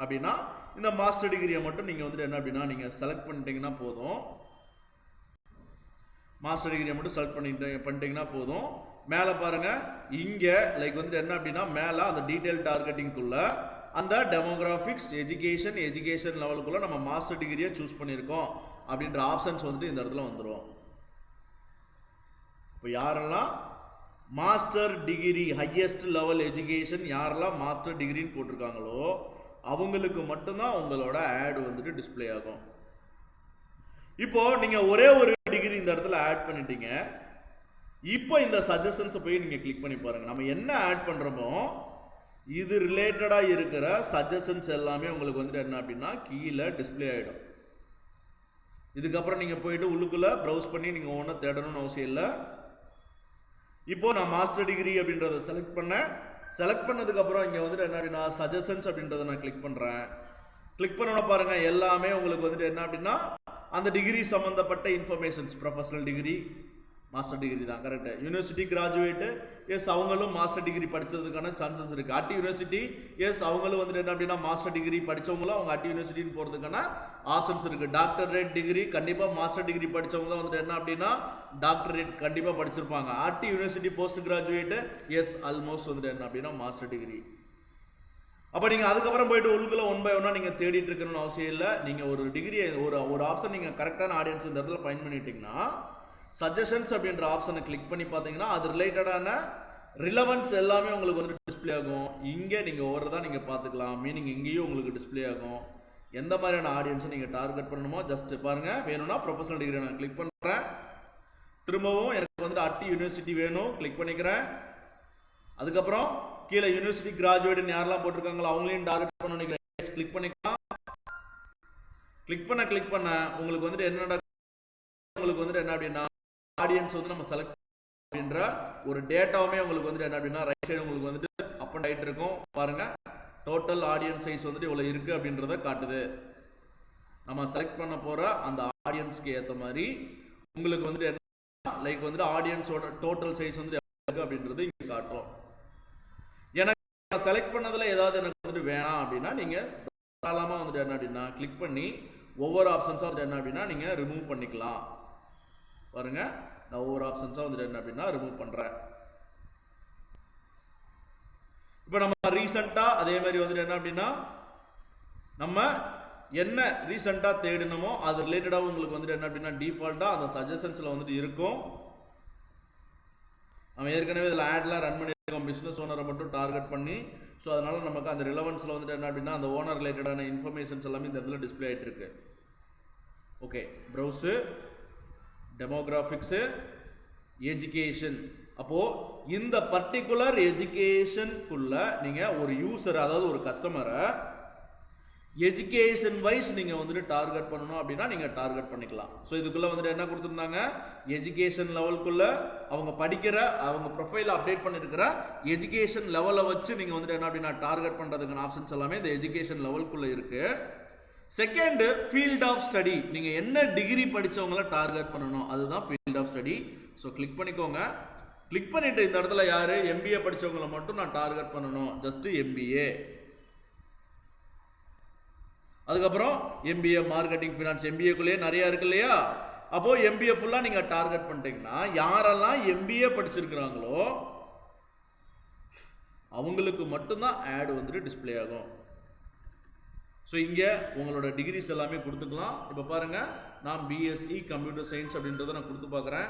அப்படின்னா இந்த மாஸ்டர் டிகிரியை மட்டும் நீங்கள் வந்துட்டு என்ன அப்படின்னா நீங்கள் செலக்ட் பண்ணிட்டீங்கன்னா போதும். மாஸ்டர் டிகிரியை மட்டும் செலக்ட் பண்ணிட்டீங்கன்னா போதும். மேலே பாருங்கள், இங்கே லைக் வந்துட்டு என்ன அப்படின்னா மேலே அந்த டீட்டெயில் டார்கெட்டிங்குள்ள அந்த டெமோகிராஃபிக்ஸ், எஜுகேஷன் லெவலுக்குள்ளே நம்ம மாஸ்டர் டிகிரியை சூஸ் பண்ணியிருக்கோம் அப்படின்ற ஆப்ஷன்ஸ் வந்துட்டு இந்த இடத்துல வந்துடும். இப்போ யாரெல்லாம் master degree highest level education யாரெல்லாம் மாஸ்டர் டிகிரின்னு போட்டிருக்காங்களோ அவங்களுக்கு மட்டும்தான் உங்களோட ஆட் வந்துட்டு டிஸ்பிளே ஆகும். இப்போ நீங்கள் ஒரே ஒரு டிகிரி இந்த இடத்துல ஆட் பண்ணிட்டீங்க. இப்போ இந்த சஜஷன்ஸை போய் நீங்கள் கிளிக் பண்ணி பாருங்கள். நம்ம என்ன ஆட் பண்ணுறோமோ இது ரிலேட்டடாக இருக்கிற சஜஷன்ஸ் எல்லாமே உங்களுக்கு வந்துட்டு என்ன அப்படின்னா கீழே டிஸ்பிளே ஆகிடும். இதுக்கப்புறம் நீங்கள் போயிட்டு உள்ளுக்குள்ளே ப்ரௌஸ் பண்ணி நீங்கள் ஒன்றும் தேடணும்னு அவசியம் இல்லை. இப்போ நான் மாஸ்டர் டிகிரி அப்படின்றத செலக்ட் பண்ணதுக்கப்புறம் இங்கே வந்துட்டு என்ன அப்படின்னா சஜஷன்ஸ் அப்படின்றத நான் கிளிக் பண்ணுறேன். கிளிக் பண்ணோன்னா பாருங்கள் எல்லாமே உங்களுக்கு வந்துட்டு என்ன அப்படின்னா அந்த டிகிரி சம்மந்தப்பட்ட informations, professional degree, master degree தான் கரெக்டு. யூனிவர்சிட்டி கிராஜுவேட்டு, எஸ் அவங்களும் மாஸ்டர் டிகிரி படித்ததுக்கான சான்சஸ் இருக்குது. அட் யூனிவர்சிட்டி, எஸ் அவங்களும் வந்துட்டு என்ன அப்படின்னா மாஸ்டர் டிகிரி படித்தவங்களும் அவங்க அட் யூனிவர்சிட்டின்னு போகிறதுக்கான ஆப்ஷன்ஸ் இருக்குது. டாக்டரேட் டிகிரி கண்டிப்பாக மாஸ்டர் டிகிரி படித்தவங்க தான் வந்துட்டு என்ன அப்படின்னா டாக்டரேட் கண்டிப்பாக படிச்சிருப்பாங்க. At university post graduate, as almost வந்துட்டு என்ன அப்படின்னா மாஸ்டர் டிகிரி. அப்போ நீங்கள் அதுக்கப்புறம் போயிட்டு உள்ளுக்குள்ள 1 by 1 நீங்கள் தேடிட்டு இருக்கணும்னு அவசியம் இல்லை. நீங்கள் ஒரு டிகிரி ஒரு ஆப்ஷன் நீங்கள் கரெக்டான ஆடியன்ஸ் இந்த இடத்துல ஃபைண்ட் பண்ணிட்டீங்கன்னா சஜஷன்ஸ் அப்படின்ற ஆப்ஷனை கிளிக் பண்ணி பார்த்தீங்கன்னா அது ரிலேட்டடான ரிலவன்ஸ் எல்லாமே உங்களுக்கு வந்துட்டு டிஸ்பிளே ஆகும். இங்கே நீங்கள் ஒவ்வொரு தான் நீங்கள் பார்த்துக்கலாம். மீனிங் இங்கேயும் உங்களுக்கு டிஸ்பிளே ஆகும். எந்த மாதிரியான ஆடியன்ஸை நீங்கள் டார்கெட் பண்ணணுமோ ஜஸ்ட் பாருங்கள். வேணும்னா ப்ரொஃபஷனல் டிகிரி நான் கிளிக் பண்ணுறேன். திரும்பவும் எனக்கு வந்துட்டு அட் யூனிவர்சிட்டி வேணும், கிளிக் பண்ணிக்கிறேன். அதுக்கப்புறம் கீழே யூனிவர்சிட்டி கிராஜுவேட்னு யாரெல்லாம் போட்டிருக்காங்களோ அவங்களையும் டார்கெட் பண்ண நினைக்கிறேன். கிளிக் பண்ணிக்கலாம். கிளிக் பண்ண உங்களுக்கு வந்துட்டு என்ன அப்படின்னா ஆடியன்ஸ் வந்து நம்ம செலக்ட் அப்படின்ற ஒரு டேட்டாவுமே உங்களுக்கு வந்துட்டு என்ன அப்படின்னா ரைட் சைடு உங்களுக்கு வந்துட்டு அப் அண்ட் ஆகிட்டு இருக்கும் பாருங்க. டோட்டல் ஆடியன்ஸ் சைஸ் வந்துட்டு இவ்வளோ இருக்குது அப்படின்றத காட்டுது. நம்ம செலக்ட் பண்ண போகிற அந்த ஆடியன்ஸ்க்கு ஏற்ற மாதிரி உங்களுக்கு வந்துட்டு என்ன லைக் வந்துட்டு ஆடியன்ஸோட டோட்டல் சைஸ் வந்துட்டு எவ்வளோ இருக்குது அப்படின்றது இங்கே காட்டும். எனக்கு செலக்ட் பண்ணதில் ஏதாவது எனக்கு வந்துட்டு வேணாம் அப்படின்னா நீங்கள் தாராளமாக வந்துட்டு என்ன அப்படின்னா கிளிக் பண்ணி ஒவ்வொரு ஆப்ஷன்ஸாக வந்துட்டு என்ன அப்படின்னா நீங்கள் ரிமூவ் பண்ணிக்கலாம். பாருங்க, நான் ஒவ்வொரு ஆப்ஷன்ஸாக வந்துட்டு என்ன அப்படின்னா ரிமூவ் பண்ணுறேன். இப்போ நம்ம ரீசெண்டாக அதே மாதிரி வந்துட்டு என்ன அப்படின்னா நம்ம என்ன ரீசெண்டாக தேடினமோ அது ரிலேட்டடாக உங்களுக்கு வந்துட்டு என்ன அப்படின்னா டிஃபால்ட்டாக அந்த சஜஷன்ஸில் வந்துட்டு இருக்கும். நம்ம ஏற்கனவே இதில் ஆட்லாம் ரன் பண்ணியிருக்கோம் பிஸ்னஸ் ஓனரை மட்டும் டார்கெட் பண்ணி. ஸோ அதனால் நமக்கு அந்த ரிலவன்ஸில் வந்துட்டு என்ன அப்படின்னா அந்த ஓனர் ரிலேட்டடான இன்ஃபர்மேஷன்ஸ் எல்லாமே இந்த இடத்துல டிஸ்பிளே ஆகிட்டு இருக்கு. Okay, browse, demographics, education. அப்போது இந்த பர்டிகுலர் எஜுகேஷனுக்குள்ள நீங்கள் ஒரு யூசர், அதாவது ஒரு கஸ்டமரை எஜுகேஷன் வைஸ் நீங்கள் வந்துட்டு டார்கெட் பண்ணணும் அப்படின்னா நீங்கள் டார்கெட் பண்ணிக்கலாம். ஸோ இதுக்குள்ளே வந்துட்டு என்ன கொடுத்துருந்தாங்க, எஜுகேஷன் லெவலுக்குள்ளே அவங்க படிக்கிற அவங்க ப்ரொஃபைலை அப்டேட் பண்ணியிருக்கிற எஜுகேஷன் லெவலை வச்சு நீங்கள் வந்துட்டு என்ன அப்படின்னா டார்கெட் பண்ணுறதுக்கான ஆப்ஷன்ஸ் எல்லாமே இந்த எஜுகேஷன் லெவலுக்குள்ளே இருக்குது. Second, field of study. நீங்கள் என்ன டிகிரி படித்தவங்கள டார்கெட் பண்ணணும், அதுதான் field of study. So click பண்ணிக்கோங்க. கிளிக் பண்ணிவிட்டு இந்த இடத்துல யார் எம்பிஏ படித்தவங்களை மட்டும் நான் டார்கெட் பண்ணணும், ஜஸ்ட்டு எம்பிஏ. அதுக்கப்புறம் எம்பிஏ மார்க்கெட்டிங் ஃபினான்ஸ், எம்பிஏக்குள்ளேயே நிறையா இருக்கு இல்லையா. அப்போது எம்பிஏ ஃபுல்லாக நீங்கள் டார்கெட் பண்ணிட்டீங்கன்னா யாரெல்லாம் எம்பிஏ படிச்சிருக்கிறாங்களோ அவங்களுக்கு மட்டும்தான் ஆடு வந்துட்டு டிஸ்பிளே ஆகும். ஸோ இங்கே உங்களோட டிகிரிஸ் எல்லாமே கொடுத்துக்கலாம். இப்போ பாருங்கள், நான் பிஎஸ்சி கம்ப்யூட்டர் சயின்ஸ் அப்படின்றத நான் கொடுத்து பார்க்குறேன்.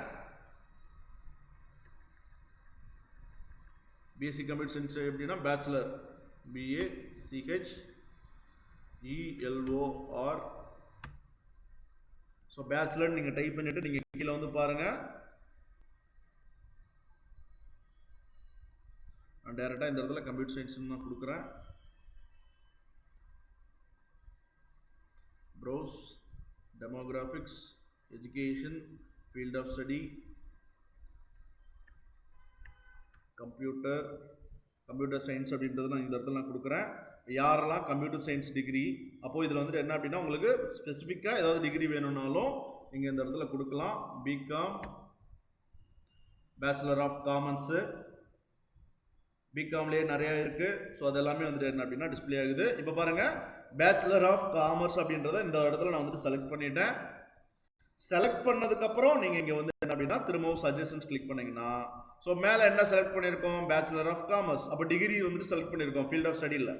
பிஎஸ்சி கம்ப்யூட்டர் சயின்ஸ் எப்படின்னா bachelor, BACH ELOR. So bachelor நீங்கள் டைப் பண்ணிவிட்டு நீங்கள் கீழே வந்து பாருங்கள். நான் டைரெக்டாக இந்த இடத்துல கம்ப்யூட்டர் சயின்ஸ்னு நான் கொடுக்குறேன். Browse, demographics, education, field of study, computer science அப்படின்றது நான் இந்த இடத்துல நான் கொடுக்குறேன். யாரெல்லாம் கம்ப்யூட்டர் சயின்ஸ் டிகிரி, அப்போது இதில் வந்துட்டு என்ன அப்படின்னா உங்களுக்கு ஸ்பெசிஃபிக்காக ஏதாவது டிகிரி வேணும்னாலும் நீங்கள் இந்த இடத்துல கொடுக்கலாம். பிகாம், பேச்சுலர் ஆஃப் காமர்ஸு, பிகாம்லேயே நிறையா இருக்குது. ஸோ அது எல்லாமே வந்துட்டு என்ன அப்படின்னா டிஸ்பிளே ஆகுது. இப்போ பாருங்கள், பேச்சுலர் ஆஃப் காமர்ஸ் அப்படின்றத இந்த இடத்துல நான் வந்துட்டு செலக்ட் பண்ணிட்டேன். செலக்ட் பண்ணதுக்கப்புறம் நீங்கள் இங்கே வந்து என்ன அப்படின்னா திரும்பவும் சஜஷன்ஸ் கிளிக் பண்ணிங்கன்னா ஸோ மேலே என்ன செலக்ட் பண்ணியிருக்கோம், பேச்சுலர் ஆஃப் காமர்ஸ். அப்போ டிகிரி வந்துட்டு செலக்ட் பண்ணியிருக்கோம், ஃபீல்ட் ஆஃப் ஸ்டடியில்.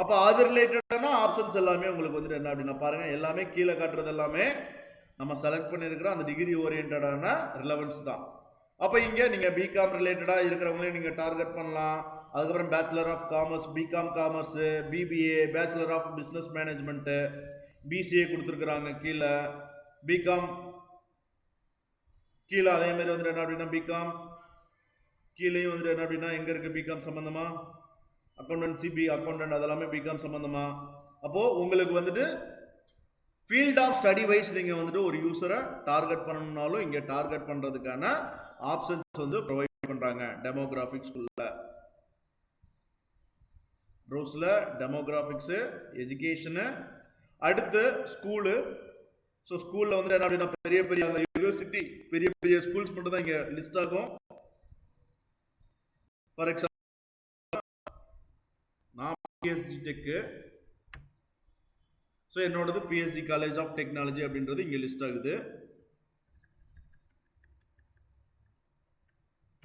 அப்போ அது ரிலேட்டடான ஆப்ஷன்ஸ் எல்லாமே உங்களுக்கு வந்துட்டு என்ன அப்படின்னா பாருங்கள், எல்லாமே கீழே காட்டுறது எல்லாமே நம்ம செலக்ட் பண்ணியிருக்கிற அந்த டிகிரி ஓரியன்டான ரிலவன்ஸ் தான். அப்போ இங்கே நீங்கள் பிகாம் ரிலேட்டடாக இருக்கிறவங்களையும் நீங்கள் டார்கெட் பண்ணலாம். அதுக்கப்புறம் bachelor of commerce, BCom commerce, BBA, bachelor of business management, BCA கொடுத்துருக்குறாங்க கீழே. பிகாம் கீழே அதே மாதிரி வந்துட்டு என்ன அப்படின்னா பிகாம் கீழேயும் வந்துட்டு என்ன அப்படின்னா எங்கே இருக்குது பிகாம் சம்மந்தமாக அக்கௌண்டன்சி, அக்கௌண்டன்ட் அதெல்லாமே பிகாம் சம்மந்தமாக. அப்போது உங்களுக்கு வந்துட்டு ஃபீல்ட் ஆஃப் ஸ்டடி வைஸ் நீங்கள் வந்துட்டு ஒரு யூஸரை டார்கெட் பண்ணணும்னாலும் இங்கே டார்கெட் பண்ணுறதுக்கான ஆப்ஷன்ஸ் வந்து ப்ரொவைட் பண்ணுறாங்க. டெமோகிராஃபிக்ஸ்குள்ள ப்ரௌஸில் டெமோகிராஃபிக்ஸு, எஜுகேஷனு, அடுத்து ஸ்கூலு. ஸோ ஸ்கூலில் வந்துட்டு என்ன அப்படின்னா பெரிய பெரிய அந்த யூனிவர்சிட்டி பெரிய பெரிய ஸ்கூல்ஸ் மட்டும் தான் இங்கே லிஸ்ட் ஆகும். ஃபார் எக்ஸாம்பிள் நான் பிஎஸ்சி டெக்கு, ஸோ என்னோடது பிஎஸ்சி காலேஜ் ஆஃப் டெக்னாலஜி அப்படின்றது இங்கே லிஸ்ட் ஆகுது.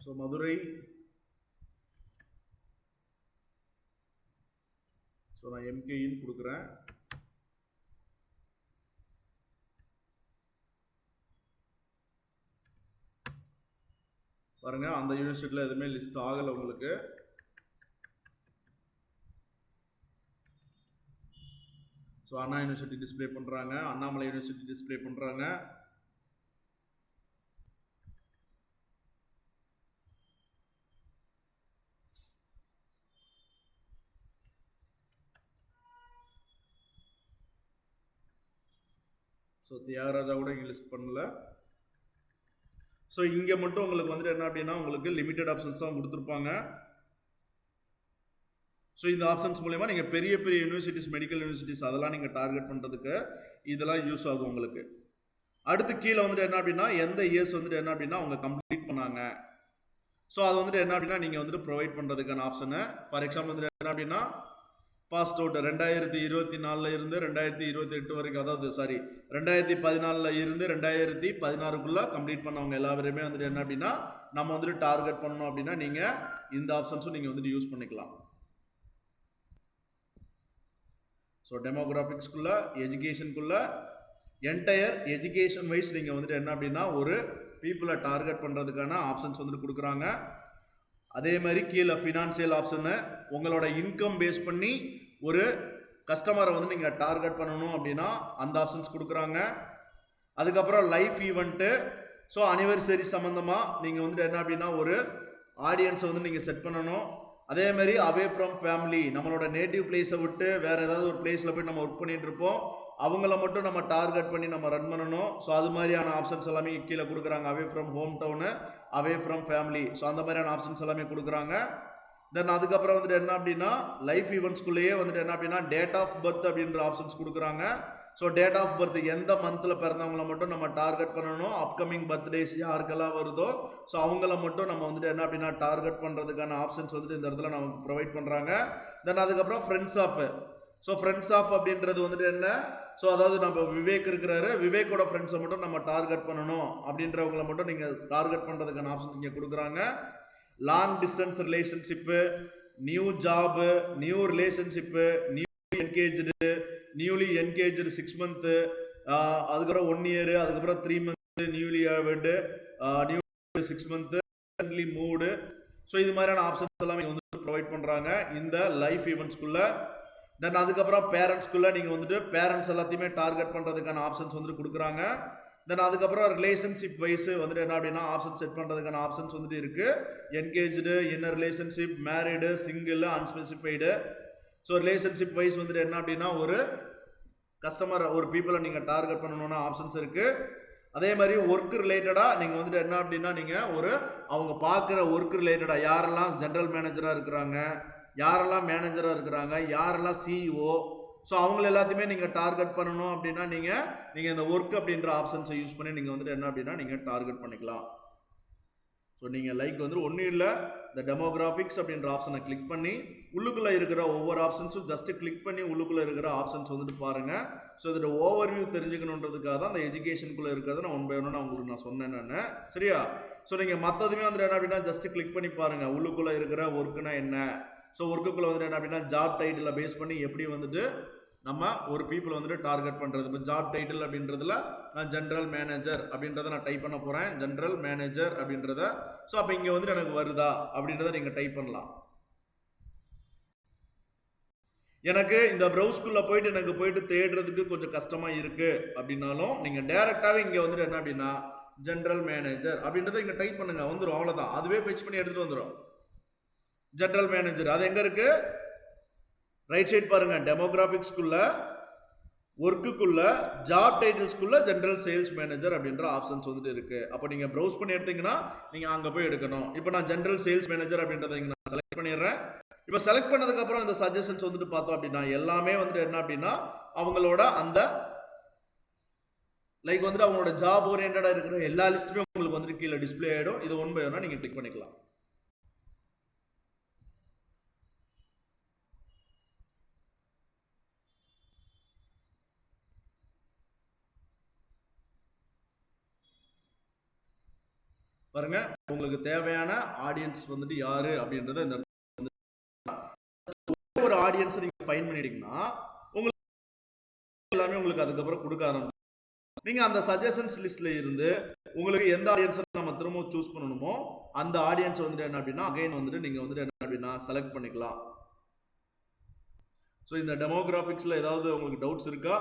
ஸோ மதுரை, ஸோ நான் எம்கேன்னு கொடுக்குறேன். பாருங்க, அந்த யூனிவர்சிட்டியில் எதுவுமே லிஸ்ட் ஆகலை உங்களுக்கு. ஸோ அண்ணா யூனிவர்சிட்டி டிஸ்பிளே பண்ணுறாங்க, அண்ணாமலை யூனிவர்சிட்டி டிஸ்பிளே பண்ணுறாங்க. ஸோ தியாகராஜா கூட இங்கே லிஸ்ட் பண்ணல. ஸோ இங்கே மட்டும் உங்களுக்கு வந்துட்டு என்ன அப்படின்னா உங்களுக்கு லிமிடெட் ஆப்ஷன்ஸ் தான் கொடுத்துருப்பாங்க. ஸோ இந்த ஆப்ஷன்ஸ் மூலயமா நீங்கள் பெரிய பெரிய யூனிவர்சிட்டிஸ், மெடிக்கல் யூனிவர்சிட்டிஸ் அதெல்லாம் நீங்கள் டார்கெட் பண்ணுறதுக்கு இதெல்லாம் யூஸ் ஆகும் உங்களுக்கு. அடுத்து கீழே வந்துட்டு என்ன அப்படின்னா எந்த இயர்ஸ் வந்துட்டு என்ன அப்படின்னா அவங்க கம்ப்ளீட் பண்ணாங்க. ஸோ அது வந்துட்டு என்ன அப்படின்னா நீங்கள் வந்துட்டு ப்ரொவைட் பண்ணுறதுக்கான ஆப்ஷனு. ஃபார் எக்ஸாம்பிள் வந்துட்டு என்ன அப்படின்னா பாஸ் அவுட் 2024 இருந்து 2028 வரைக்கும், அதாவது 2014 இருந்து 2016 கம்ப்ளீட் பண்ணவங்க எல்லாருமே வந்துட்டு என்ன அப்படின்னா நம்ம வந்துட்டு டார்கெட் பண்ணணும் அப்படின்னா நீங்கள் இந்த ஆப்ஷன்ஸும் நீங்கள் வந்துட்டு யூஸ் பண்ணிக்கலாம். ஸோ டெமோகிராஃபிக்ஸ்குள்ள, எஜுகேஷனுக்குள்ள என்டையர் எஜுகேஷன் வைஸ் நீங்கள் வந்துட்டு என்ன அப்படின்னா ஒரு பீப்புளை டார்கெட் பண்ணுறதுக்கான ஆப்ஷன்ஸ் வந்துட்டு கொடுக்குறாங்க. அதே மாதிரி கீழே ஃபினான்சியல் ஆப்ஷனு, உங்களோட இன்கம் பேஸ் பண்ணி ஒரு கஸ்டமரை வந்து நீங்கள் டார்கெட் பண்ணணும் அப்படின்னா அந்த ஆப்ஷன்ஸ் கொடுக்குறாங்க. அதுக்கப்புறம் லைஃப் ஈவெண்ட்டு, ஸோ அனிவர்சரி சம்மந்தமாக நீங்கள் வந்துட்டு என்ன அப்படின்னா ஒரு ஆடியன்ஸை வந்து நீங்கள் செட் பண்ணணும். அதே மாதிரி அவே ஃப்ரம் ஃபேமிலி, நம்மளோட நேட்டிவ் பிளேஸை விட்டு வேறு ஏதாவது ஒரு பிளேஸில் போய் நம்ம ஒர்க் பண்ணிகிட்டு இருப்போம், அவங்கள மட்டும் நம்ம டார்கெட் பண்ணி நம்ம ரன் பண்ணணும். ஸோ அது மாதிரியான ஆப்ஷன்ஸ் எல்லாமே கீழே கொடுக்குறாங்க. Away from home town, away from family, so அந்த மாதிரியான ஆப்ஷன்ஸ் எல்லாமே கொடுக்குறாங்க. தென் அதுக்கப்புறம் வந்துட்டு என்ன அப்படின்னா லைஃப் ஈவெண்ட்ஸ்குள்ளேயே வந்துட்டு என்ன அப்படின்னா டேட் ஆஃப் பர்த் அப்படின்ற ஆப்ஷன்ஸ் கொடுக்குறாங்க. ஸோ டேட் ஆஃப் பர்த் எந்த மந்தில் பிறந்தவங்கள மட்டும் நம்ம டார்கெட் பண்ணணும், அப்கமிங் பர்த்டேஸ் யாருக்கெல்லாம் வருதோ ஸோ அவங்கள மட்டும் நம்ம வந்துட்டு என்ன அப்படின்னா டார்கெட் பண்ணுறதுக்கான ஆப்ஷன்ஸ் வந்துட்டு இந்த இடத்துல நமக்கு ப்ரொவைட் பண்ணுறாங்க. தென் அதுக்கப்புறம் friends of, so friends of அப்படின்றது வந்துட்டு என்ன, ஸோ அதாவது நம்ம விவேக் இருக்கிறாரு, விவேக்கோட ஃப்ரெண்ட்ஸை மட்டும் நம்ம டார்கெட் பண்ணணும் அப்படின்றவங்கள மட்டும் நீங்கள் டார்கெட் பண்ணுறதுக்கான ஆப்ஷன்ஸ் இங்கே கொடுக்குறாங்க. Long distance relationship, new job, new relationship, newly engaged 6 month, அதுக்கப்புறம் 1 இயர், அதுக்கப்புறம் 3 மந்த்து, நியூலி வெட்டு, நியூ 6 மந்த்து, ரீசன்ட்லி மூடு. ஸோ இது மாதிரியான ஆப்ஷன்ஸ் எல்லாமே வந்து ப்ரொவைட் பண்ணுறாங்க இந்த லைஃப் ஈவெண்ட்ஸ்குள்ளே. தென் அதுக்கப்புறம் பேரண்ட்ஸ்குள்ளே நீங்கள் வந்துட்டு பேரண்ட்ஸ் எல்லாத்தையுமே டார்கெட் பண்ணுறதுக்கான ஆப்ஷன்ஸ் வந்துட்டு கொடுக்குறாங்க. தென் அதுக்கப்புறம் ரிலேஷன்ஷிப் வைஸ் வந்துட்டு என்ன அப்படின்னா ஆப்ஷன் செட் பண்ணுறதுக்கான ஆப்ஷன்ஸ் வந்துட்டு இருக்குது. Engaged, in a relationship, married, single, unspecified. So relationship wise வந்துட்டு என்ன அப்படின்னா ஒரு கஸ்டமர், ஒரு பீப்புளை நீங்கள் டார்கெட் பண்ணணும்னா ஆப்ஷன்ஸ் இருக்குது. அதே மாதிரி ஒர்க் ரிலேட்டடாக நீங்கள் வந்துட்டு என்ன அப்படின்னா நீங்கள் ஒரு அவங்க பார்க்குற ஒர்க் ரிலேட்டடாக யாரெல்லாம் ஜென்ரல் மேனேஜராக இருக்கிறாங்க, யாரெல்லாம் மேனேஜராக இருக்கிறாங்க, யாரெல்லாம் சிஇஓ, ஸோ அவங்கள எல்லாத்தையுமே நீங்கள் டார்கெட் பண்ணணும் அப்படின்னா நீங்கள் இந்த ஒர்க் அப்படின்ற ஆப்ஷன்ஸை யூஸ் பண்ணி நீங்கள் வந்துட்டு என்ன அப்படின்னா நீங்கள் டார்கெட் பண்ணிக்கலாம். ஸோ நீங்கள் லைக் வந்துட்டு ஒன்றும் இல்லை, இந்த டெமோகிராஃபிக்ஸ் அப்படின்ற ஆப்ஷனை கிளிக் பண்ணி உள்ளுக்குள்ளே இருக்கிற ஒவ்வொரு ஆப்ஷன்ஸும் ஜஸ்ட்டு கிளிக் பண்ணி உள்ளுக்குள்ளே இருக்கிற ஆப்ஷன்ஸ் வந்துட்டு பாருங்கள். ஸோ இதோட ஓவர்வியூ தெரிஞ்சுக்கணுன்றதுக்காக தான் அந்த எஜுகேஷனுக்குள்ளே இருக்கிறத நான் 1 by 1 உங்களுக்கு நான் சொன்னேன் நான், சரியா? ஸோ நீங்கள் மற்றதுமே வந்துட்டு என்ன அப்படின்னா ஜஸ்ட்டு கிளிக் பண்ணி பாருங்கள் உள்ளுக்குள்ளே இருக்கிற ஒர்க்குனா என்ன. ஸோ ஒர்க்குக்குள்ளே வந்துட்டு என்ன அப்படின்னா ஜாப் டைட்டிலை பேஸ் பண்ணி எப்படி வந்துட்டு நம்ம ஒரு பீப்புள் வந்துட்டு டார்கெட் பண்ணுறது. இப்போ ஜாப் டைட்டில் அப்படின்றதுல நான் ஜென்ரல் மேனேஜர் அப்படின்றத நான் டைப் பண்ண போகிறேன், ஜென்ரல் மேனேஜர் அப்படின்றத. ஸோ அப்போ இங்கே வந்துட்டு எனக்கு வருதா அப்படின்றத நீங்கள் டைப் பண்ணலாம். எனக்கு இந்த ப்ரௌஸ்குள்ளே போயிட்டு எனக்கு போயிட்டு தேடுறதுக்கு கொஞ்சம் கஷ்டமாக இருக்குது அப்படின்னாலும் நீங்கள் டேரெக்டாகவே இங்கே வந்துட்டு என்ன அப்படின்னா ஜென்ரல் மேனேஜர் அப்படின்றத இங்கே டைப் பண்ணுங்கள், வந்துடும், அவ்வளோதான். அதுவே ஃபெச் பண்ணி எடுத்துகிட்டு வந்துடும் ஜென்ரல் மேனேஜர். அது எங்கே இருக்குது? ரைட் சைட் பாருங்க, டெமோகிராஃபிக்ஸ்குள்ள, ஒர்க்குக்குள்ள, ஜாப் டைட்டில்ஸ்குள்ள ஜென்ரல் சேல்ஸ் மேனேஜர் அப்படின்ற ஆப்ஷன்ஸ் வந்துட்டு இருக்கு. அப்போ நீங்க ப்ரௌஸ் பண்ணி எடுத்தீங்கன்னா நீங்க அங்க போய் எடுக்கணும். இப்போ நான் ஜென்ரல் சேல்ஸ் மேனேஜர் அப்படின்றத இங்க நான் செலக்ட் பண்ணிடுறேன். இப்போ செலக்ட் பண்ணதுக்கு அப்புறம் இந்த சஜஷன்ஸ் வந்துட்டு பார்த்தோம் அப்படின்னா எல்லாமே வந்துட்டு என்ன அப்படின்னா அவங்களோட அந்த லைக் வந்துட்டு அவங்களோட ஜாப் ஓரியன்டா இருக்கிற எல்லா லிஸ்ட்டுமே உங்களுக்கு வந்துட்டு கீழே டிஸ்பிளே ஆயிடும். இது 1 by 1 நீங்க கிளிக் பண்ணிக்கலாம். பாருங்க, உங்களுக்கு தேவையான ஆடியன்ஸ் வந்துட்டு யாரு அப்படின்றத இந்த ஒரு ஆடியன்ஸ் நீங்க ஃபைண்ட் பண்ணிட்டீங்கன்னா உங்களுக்கு எல்லாமே உங்களுக்கு அதுக்கப்புறம் கொடுக்க ஆரம்பிக்கும். நீங்க அந்த சஜஷன்ஸ் லிஸ்ட்ல இருந்து உங்களுக்கு எந்த ஆடியன்ஸ் நம்ம திரும்ப சூஸ் பண்ணணுமோ அந்த ஆடியன்ஸ் வந்துட்டு என்ன அப்படின்னா அகைன் வந்துட்டு நீங்க வந்துட்டு என்ன அப்படின்னா செலக்ட் பண்ணிக்கலாம். ஸோ இந்த டெமோகிராஃபிக்ஸ்ல ஏதாவது உங்களுக்கு டவுட்ஸ் இருக்கா?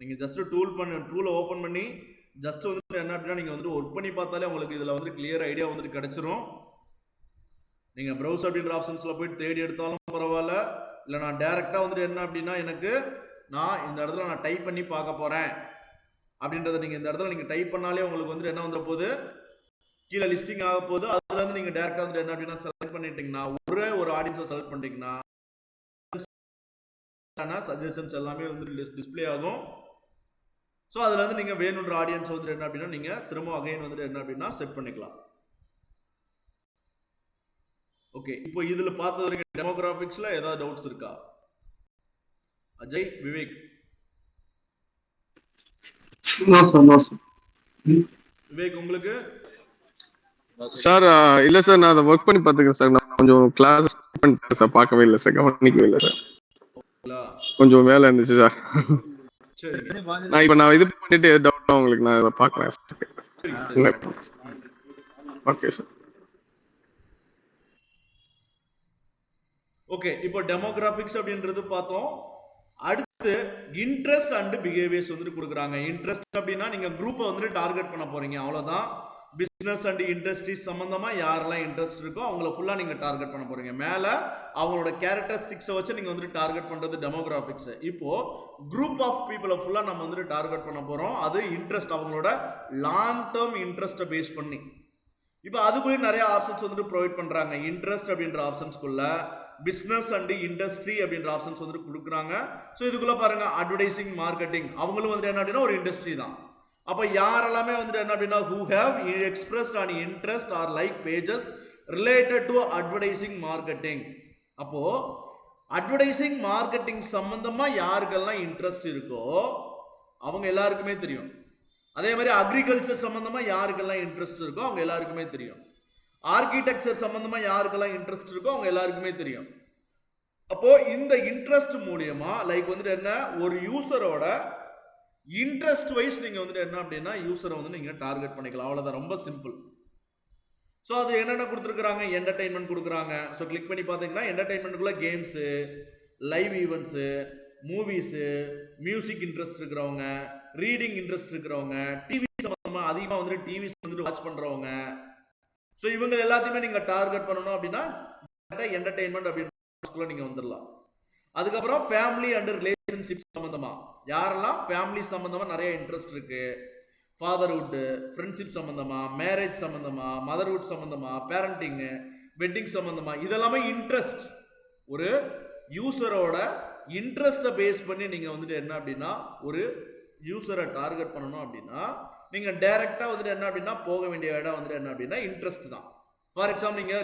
நீங்க ஜஸ்ட் டூலை ஓப்பன் பண்ணி ஜஸ்ட் வந்துட்டு என்ன அப்படின்னா நீங்கள் வந்துட்டு ஒர்க் பண்ணி பார்த்தாலே உங்களுக்கு இதில் வந்துட்டு கிளியர் ஐடியா வந்துட்டு கிடச்சிரும். நீங்கள் ப்ரௌஸ் அப்படின்ற ஆப்ஷன்ஸில் போயிட்டு தேடி எடுத்தாலும் பரவாயில்ல, இல்லை நான் டேரெக்டாக வந்துட்டு என்ன அப்படின்னா எனக்கு நான் இந்த இடத்துல நான் டைப் பண்ணி பார்க்க போகிறேன் அப்படின்றத நீங்கள் இந்த இடத்துல நீங்கள் டைப் பண்ணாலே உங்களுக்கு வந்துட்டு என்ன வந்துட போகுது, கீழே லிஸ்டிங் ஆக போது. அதுல இருந்து நீங்க டைரக்டா வந்து என்ன அப்படின்னா செலக்ட் பண்ணிட்டீங்கன்னா, ஒரே ஒரு ஆடியன்ஸை செலக்ட் பண்ணிட்டீங்கன்னா சஜஷன்ஸ் எல்லாமே வந்து டிஸ்பிளே ஆகும். ஸோ அதுல இருந்து நீங்க வேணுன்ற ஆடியன்ஸ் வந்து என்ன அப்படின்னா நீங்க திரும்ப அகைன் வந்து என்ன அப்படின்னா செட் பண்ணிக்கலாம். ஓகே, இப்போ இதுல பார்த்தது வரைக்கும் டெமோகிராபிக்ஸ்ல ஏதாவது டவுட்ஸ் இருக்கா? அஜய், விவேக். விவேக் உங்களுக்கு? சார் இல்ல சார், நான் அதை ஒர்க் பண்ணி பார்த்துக்கிறேன் சார். நான் கொஞ்சம் கிளாஸ் பண்ணிட்டேன் சார், பார்க்கவே இல்லை சார், கவனிக்கவே இல்லை சார், கொஞ்சம் வேலை இருந்துச்சு சார். நான் இப்போ இது பண்ணிட்டு டவுட் உங்களுக்கு நான் இதை பார்க்குறேன் சார். Okay sir. ஓகே, இப்போ டெமோகிராபிக்ஸ் அப்படின்றது பார்த்தோம். அடுத்து இன்ட்ரெஸ்ட் அண்ட் பிஹேவியர்ஸ் வந்துட்டு கொடுக்குறாங்க. இன்ட்ரெஸ்ட் அப்படின்னா நீங்க குரூப்பை வந்துட்டு டார்கெட் பண்ண போறீங்க, அவ்வளவுதான். பிசினஸ் அண்ட் இண்டஸ்ட்ரீஸ் சம்பந்தமா யாரெல்லாம் இன்ட்ரெஸ்ட் இருக்கோ அவங்கள ஃபுல்லா நீங்க டார்கெட் பண்ண போறீங்க. மேல அவங்களோட கேரக்டரிஸ்டிக்ஸை வச்சு நீங்க வந்துட்டு டார்கெட் பண்றது டெமோகிராபிக்ஸ். இப்போ குரூப் ஆஃப் பீப்புளை ஃபுல்லா நம்ம வந்துட்டு டார்கெட் பண்ண போறோம். அது இன்ட்ரெஸ்ட், அவங்களோட லாங் டேர்ம் இன்ட்ரெஸ்ட்டை பேஸ் பண்ணி. இப்போ அதுக்குள்ளே நிறைய ஆப்ஷன்ஸ் வந்துட்டு ப்ரொவைட் பண்றாங்க. இன்ட்ரெஸ்ட் அப்படின்ற ஆப்ஷன்ஸ்குள்ள பிசினஸ் அண்ட் இண்டஸ்ட்ரி அப்படின்ற ஆப்ஷன்ஸ் வந்துட்டு கொடுக்குறாங்க. ஸோ இதுக்குள்ள பாருங்க அட்வர்டைசிங், மார்க்கெட்டிங், அவங்களும் வந்துட்டு என்ன அப்படின்னா ஒரு இண்டஸ்ட்ரி தான். அப்போ யாரெல்லாமே வந்துட்டு என்ன அப்படின்னா who have expressed an interest or like pages related to advertising marketing. அப்போ அட்வர்டைசிங் மார்க்கெட்டிங் சம்பந்தமா யாருக்கெல்லாம் இன்ட்ரெஸ்ட் இருக்கோ அவங்க எல்லாருக்குமே தெரியும். அதே மாதிரி அக்ரிகல்ச்சர் சம்பந்தமா யாருக்கெல்லாம் இன்ட்ரெஸ்ட் இருக்கோ அவங்க எல்லாருக்குமே தெரியும். ஆர்கிடெக்சர் சம்பந்தமா யாருக்கெல்லாம் இன்ட்ரெஸ்ட் இருக்கோ அவங்க எல்லாருக்குமே தெரியும். அப்போ இந்த இன்ட்ரெஸ்ட் மூலியமா லைக் வந்துட்டு என்ன, ஒரு யூசரோட இன்ட்ரெஸ்ட் வைஸ் நீங்க வந்துட்டு என்ன அப்படின்னா யூசரை வந்து நீங்க டார்கெட் பண்ணிக்கலாம், அவ்வளவுதான். ரொம்ப சிம்பிள். ஸோ அது என்னென்ன கொடுத்துருக்குறாங்க, என்டர்டைன்மெண்ட் கொடுக்குறாங்க. ஸோ கிளிக் பண்ணி பார்த்தீங்கன்னா என்டர்டைன்மெண்ட்டுக்குள்ள games, live events, movies, music interest இருக்கிறவங்க, ரீடிங் இன்ட்ரெஸ்ட் இருக்கிறவங்க, டிவி சம்பந்தமாக அதிகமாக வந்துட்டு டிவிஸ் வந்துட்டு வாட்ச் பண்ணுறவங்க. ஸோ இவங்க எல்லாத்தையுமே நீங்கள் டார்கெட் பண்ணணும் அப்படின்னா என்டர்டைன்மெண்ட் அப்படின்னு நீங்கள் வந்துடலாம். அதுக்கப்புறம் ஃபேமிலி அண்ட் ரிலேஷன்ஷிப் சம்பந்தமாக யாரெல்லாம் ஃபேமிலி சம்பந்தமாக நிறைய இன்ட்ரெஸ்ட் இருக்கு, ஃபாதர்ஹுட், ஃப்ரெண்ட்ஷிப் சம்பந்தமா, மேரேஜ் சம்பந்தமா, மதர்ஹுட் சம்பந்தமா, பேரண்டிங்கு, வெட்டிங் சம்பந்தமா, இதெல்லாமே இன்ட்ரெஸ்ட். ஒரு யூசரோட இன்ட்ரெஸ்ட்டை பேஸ் பண்ணி நீங்க வந்துட்டு என்ன அப்படின்னா ஒரு யூசரை டார்கெட் பண்ணணும் அப்படின்னா நீங்க டைரக்டா வந்துட்டு என்ன அப்படின்னா போக வேண்டிய இடம் வந்துட்டு என்ன அப்படின்னா இன்ட்ரெஸ்ட் தான். ஃபார் எக்ஸாம்பிள் நீங்க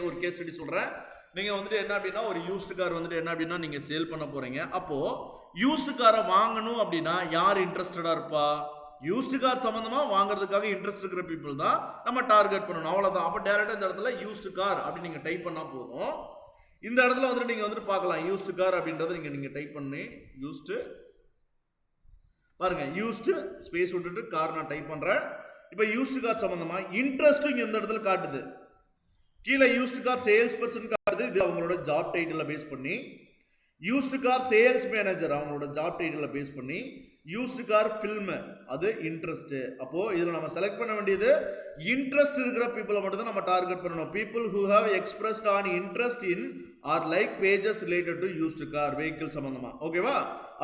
ஒரு கேஸ் ஸ்டடி சொல்றேன். நீங்க வந்துட்டு என்ன அப்படின்னா ஒரு யூஸ்டு கார் வந்துட்டு என்ன அப்படின்னா நீங்க சேல் பண்ண போறீங்க. அப்போ யூஸ்டு காரை வாங்கணும் அப்படின்னா யார் இன்ட்ரெஸ்டடா இருப்பா? யூஸ்டு கார் சம்பந்தமா வாங்குறதுக்காக இன்ட்ரெஸ்ட் இருக்கிற பீப்புள் தான் நம்ம டார்கெட் பண்ணணும், அவ்வளவுதான். அப்போ டைரக்டா இந்த இடத்துல யூஸ்டு கார் அப்படின்னு நீங்க டைப் பண்ணா போதும். இந்த இடத்துல வந்துட்டு நீங்க வந்துட்டு பார்க்கலாம் யூஸ்டு கார் அப்படின்றத நீங்க டைப் பண்ணி யூஸ்டு பாருங்க, யூஸ்டு ஸ்பேஸ் விட்டுட்டு கார் நான் டைப் பண்றேன். இப்போ யூஸ்டு கார் சம்பந்தமா இன்ட்ரெஸ்ட் இங்க இந்த இடத்துல காட்டுது. கீழே யூஸ்டு கார் சேல்ஸ் பர்சன் காட்டுது, இது அவங்களோட ஜாப் டைட்டில் பேஸ் பண்ணி. யூஸ்டு கார் சேல்ஸ் மேனேஜர் அவங்களோட ஜாப் டைட்டில் பேஸ் பண்ணி. யூஸ்டு கார் ஃபில்ம் அது இன்ட்ரெஸ்ட். அப்போ இதுல நம்ம செலக்ட் பண்ண வேண்டியது இன்ட்ரெஸ்ட் இருக்கிற பீப்புளை மட்டும் தான் நம்ம டார்கெட் பண்ணணும். People who have expressed an interest in or like pages related to used car vehicle சம்பந்தமா. ஓகேவா?